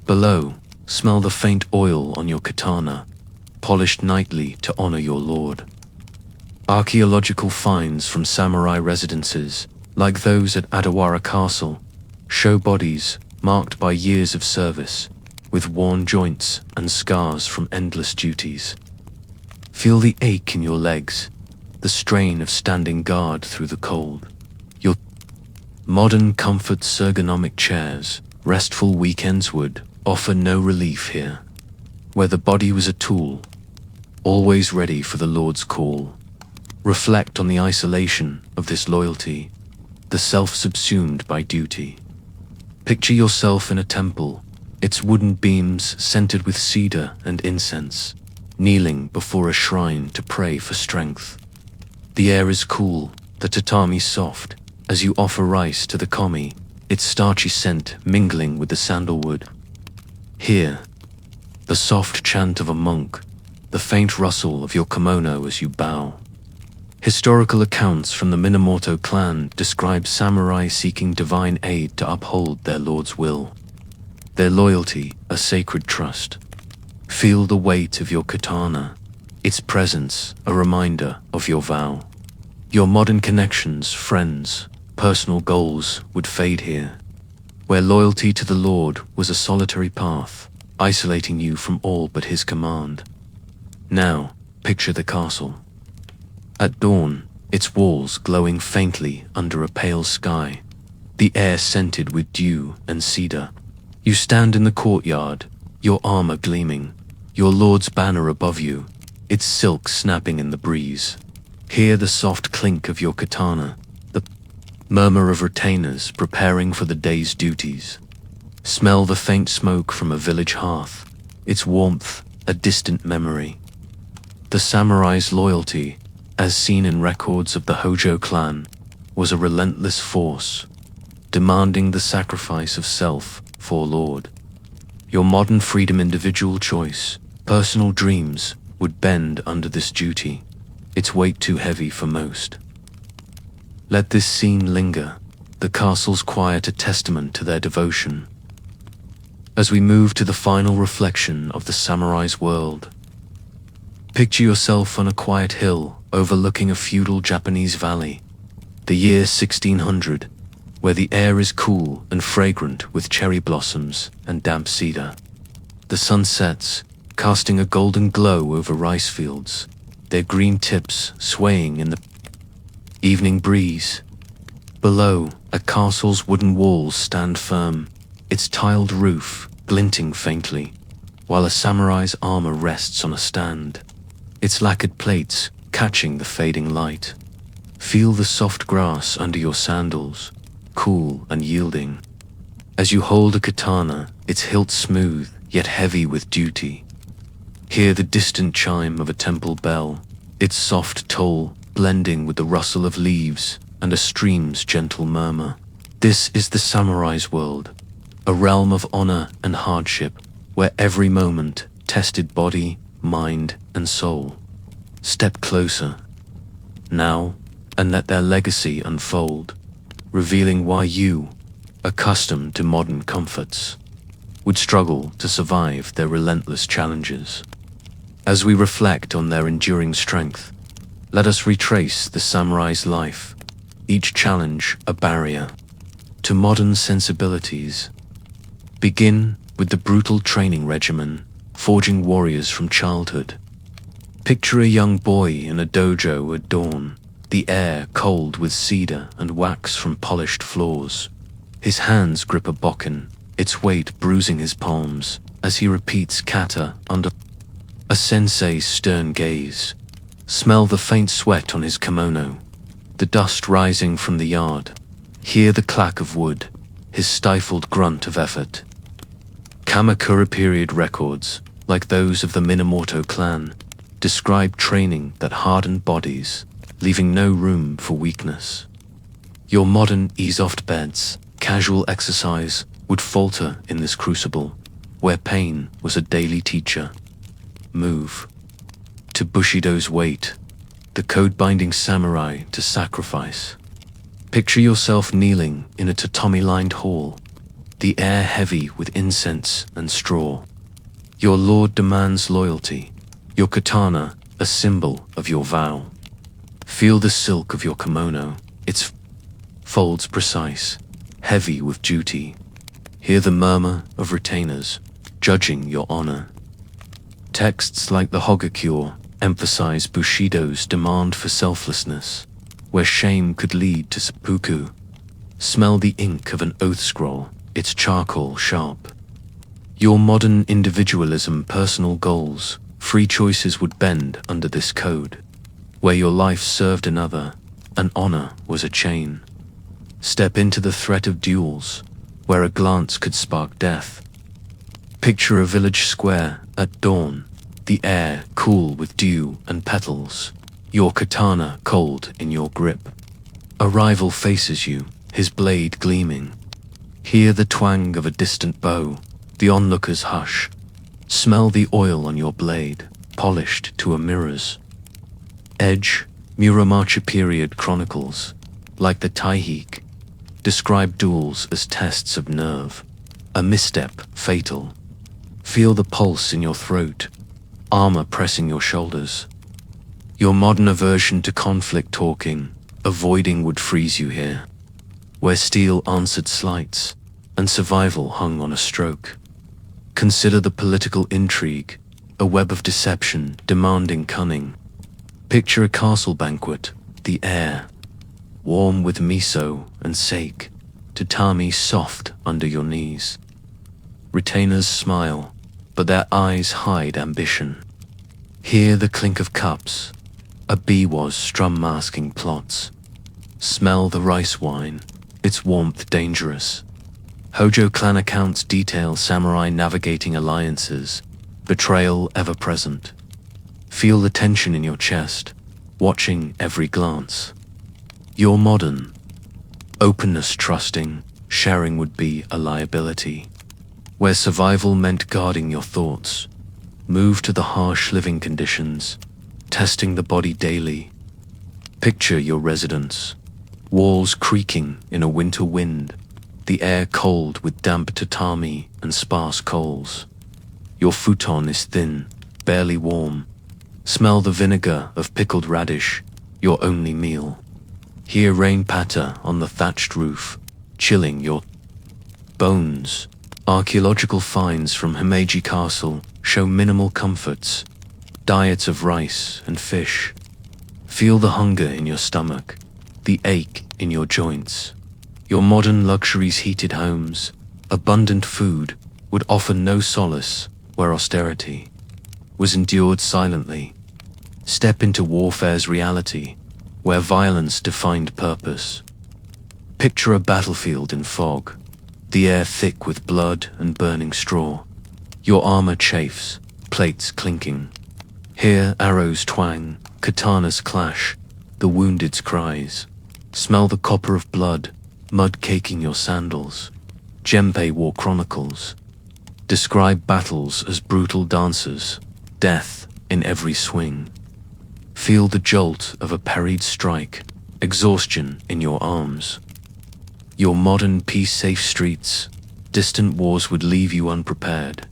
[SPEAKER 1] Below, smell the faint oil on your katana, polished nightly to honor your lord. Archaeological finds from samurai residences, like those at Adawara Castle, show bodies marked by years of service, with worn joints and scars from endless duties. Feel the ache in your legs, the strain of standing guard through the cold. Your modern comfort ergonomic chairs, restful weekends would offer no relief here, where the body was a tool, always ready for the Lord's call. Reflect on the isolation of this loyalty, the self subsumed by duty. Picture yourself in a temple, its wooden beams scented with cedar and incense, kneeling before a shrine to pray for strength. The air is cool, the tatami soft, as you offer rice to the kami, its starchy scent mingling with the sandalwood. Hear the soft chant of a monk, the faint rustle of your kimono as you bow. Historical accounts from the Minamoto clan describe samurai seeking divine aid to uphold their lord's will. Their loyalty, a sacred trust. Feel the weight of your katana, its presence, a reminder of your vow. Your modern connections, friends, personal goals would fade here, where loyalty to the Lord was a solitary path, isolating you from all but his command. Now, picture the castle. At dawn, its walls glowing faintly under a pale sky, the air scented with dew and cedar. You stand in the courtyard, your armor gleaming, your lord's banner above you, its silk snapping in the breeze. Hear the soft clink of your katana, the murmur of retainers preparing for the day's duties. Smell the faint smoke from a village hearth, its warmth a distant memory. The samurai's loyalty, as seen in records of the Hojo clan, was a relentless force, demanding the sacrifice of self for Lord. Your modern freedom, individual choice, personal dreams would bend under this duty, its weight too heavy for most. Let this scene linger, the castle's quiet a testament to their devotion. As we move to the final reflection of the samurai's world, picture yourself on a quiet hill overlooking a feudal Japanese valley, the year 1600, where the air is cool and fragrant with cherry blossoms and damp cedar. The sun sets, casting a golden glow over rice fields, their green tips swaying in the evening breeze. Below, a castle's wooden walls stand firm, its tiled roof glinting faintly, while a samurai's armor rests on a stand, its lacquered plates catching the fading light. Feel the soft grass under your sandals, cool and yielding. As you hold a katana, its hilt smooth yet heavy with duty. Hear the distant chime of a temple bell, its soft toll blending with the rustle of leaves and a stream's gentle murmur. This is the samurai's world, a realm of honor and hardship, where every moment tested body, mind, and soul. Step closer, now, and let their legacy unfold, revealing why you, accustomed to modern comforts, would struggle to survive their relentless challenges. As we reflect on their enduring strength, let us retrace the samurai's life, each challenge a barrier to modern sensibilities. Begin with the brutal training regimen, forging warriors from childhood. Picture a young boy in a dojo at dawn, the air cold with cedar and wax from polished floors. His hands grip a bokken, its weight bruising his palms as he repeats kata under a sensei's stern gaze. Smell the faint sweat on his kimono, the dust rising from the yard. Hear the clack of wood, his stifled grunt of effort. Kamakura period records, like those of the Minamoto clan, describe training that hardened bodies, leaving no room for weakness. Your modern ease-off beds, casual exercise, would falter in this crucible, where pain was a daily teacher. Move to Bushido's weight, the code-binding samurai to sacrifice. Picture yourself kneeling in a tatami-lined hall, the air heavy with incense and straw. Your lord demands loyalty, your katana a symbol of your vow. Feel the silk of your kimono, its folds precise, heavy with duty. Hear the murmur of retainers, judging your honor. Texts like the Hogakure emphasize Bushido's demand for selflessness, where shame could lead to seppuku. Smell the ink of an oath scroll, its charcoal sharp. Your modern individualism, personal goals, free choices would bend under this code. Where your life served another, and honor was a chain. Step into the threat of duels, where a glance could spark death. Picture a village square at dawn, the air cool with dew and petals, your katana cold in your grip. A rival faces you, his blade gleaming. Hear the twang of a distant bow, the onlookers hush. Smell the oil on your blade, polished to a mirror's edge. Muromachi period chronicles, like the Taihik, describe duels as tests of nerve, a misstep fatal. Feel the pulse in your throat, armor pressing your shoulders. Your modern aversion to conflict talking, avoiding would freeze you here, where steel answered slights, and survival hung on a stroke. Consider the political intrigue, a web of deception demanding cunning. Picture a castle banquet, the air warm with miso and sake, tatami soft under your knees. Retainers smile, but their eyes hide ambition. Hear the clink of cups, a biwa's strum masking plots. Smell the rice wine, its warmth dangerous. Hojo clan accounts detail samurai navigating alliances, betrayal ever present. Feel the tension in your chest, watching every glance. Your modern openness, trusting, sharing would be a liability. Where survival meant guarding your thoughts, move to the harsh living conditions, testing the body daily. Picture your residence, walls creaking in a winter wind, the air cold with damp tatami and sparse coals. Your futon is thin, barely warm. Smell the vinegar of pickled radish, your only meal. Hear rain patter on the thatched roof, chilling your bones. Archaeological finds from Himeji Castle show minimal comforts, diets of rice and fish. Feel the hunger in your stomach, the ache in your joints. Your modern luxuries, heated homes, abundant food would offer no solace where austerity was endured silently. Step into warfare's reality, where violence defined purpose. Picture a battlefield in fog, the air thick with blood and burning straw. Your armor chafes, plates clinking. Hear arrows twang, katanas clash, the wounded's cries. Smell the copper of blood, mud caking your sandals. Genpei War Chronicles describe battles as brutal dances, death in every swing. Feel the jolt of a parried strike, exhaustion in your arms. Your modern peace-safe streets, distant wars would leave you unprepared.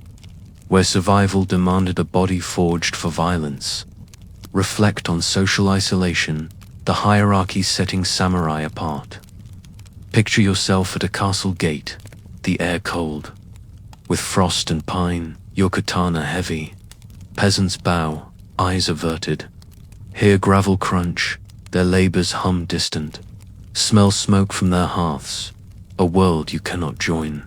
[SPEAKER 1] Where survival demanded a body forged for violence. Reflect on social isolation, the hierarchy setting samurai apart. Picture yourself at a castle gate, the air cold. With frost and pine, your katana heavy. Peasants bow, eyes averted. Hear gravel crunch, their labors hum distant. Smell smoke from their hearths, a world you cannot join.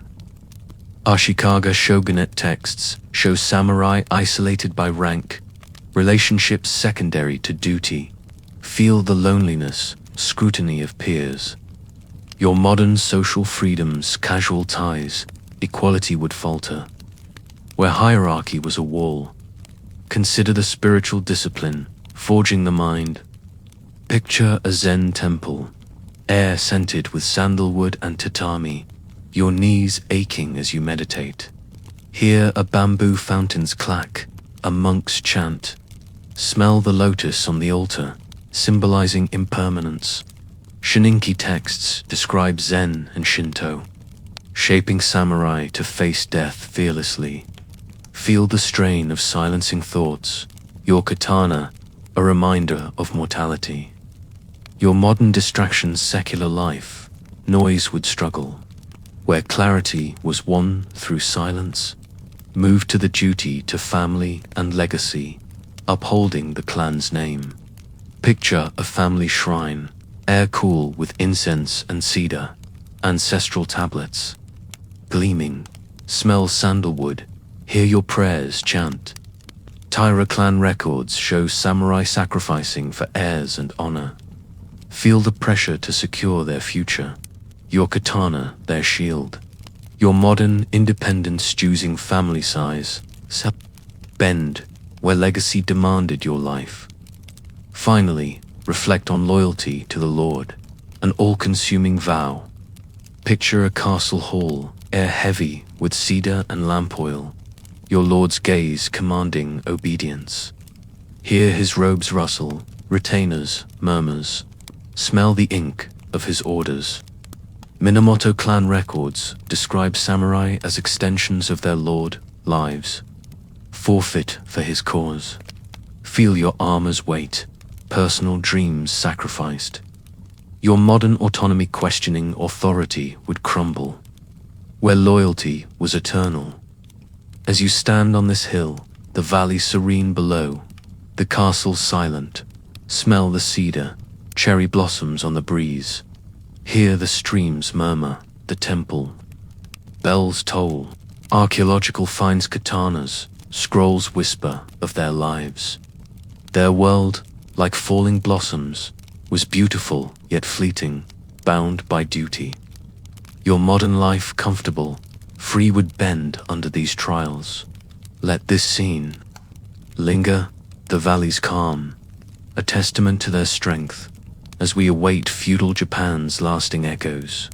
[SPEAKER 1] Ashikaga shogunate texts show samurai isolated by rank, relationships secondary to duty. Feel the loneliness, scrutiny of peers. Your modern social freedoms, casual ties, equality would falter. Where hierarchy was a wall, consider the spiritual discipline, forging the mind. Picture a Zen temple, air scented with sandalwood and tatami, your knees aching as you meditate. Hear a bamboo fountain's clack, a monk's chant. Smell the lotus on the altar, symbolizing impermanence. Shininki texts describe Zen and Shinto, shaping samurai to face death fearlessly. Feel the strain of silencing thoughts. Your katana, a reminder of mortality. Your modern distractions, secular life, noise would struggle. Where clarity was won through silence, move to the duty to family and legacy, upholding the clan's name. Picture a family shrine, air cool with incense and cedar, ancestral tablets. Gleaming, smell sandalwood, hear your prayers chant. Taira clan records show samurai sacrificing for heirs and honor. Feel the pressure to secure their future. Your katana, their shield. Your modern independence choosing family size. Bend, where legacy demanded your life. Finally, reflect on loyalty to the Lord, an all-consuming vow. Picture a castle hall, air heavy with cedar and lamp oil. Your Lord's gaze commanding obedience. Hear his robes rustle, retainers, murmurs. Smell the ink of his orders. Minamoto clan records describe samurai as extensions of their lord, lives. Forfeit for his cause. Feel your armor's weight, personal dreams sacrificed. Your modern autonomy questioning authority would crumble, where loyalty was eternal. As you stand on this hill, the valley serene below, the castle silent, smell the cedar, cherry blossoms on the breeze. Hear the streams murmur, the temple. Bells toll, archaeological finds katanas, scrolls whisper of their lives. Their world, like falling blossoms, was beautiful yet fleeting, bound by duty. Your modern life comfortable, free would bend under these trials. Let this scene linger, the valley's calm, a testament to their strength, as we await feudal Japan's lasting echoes.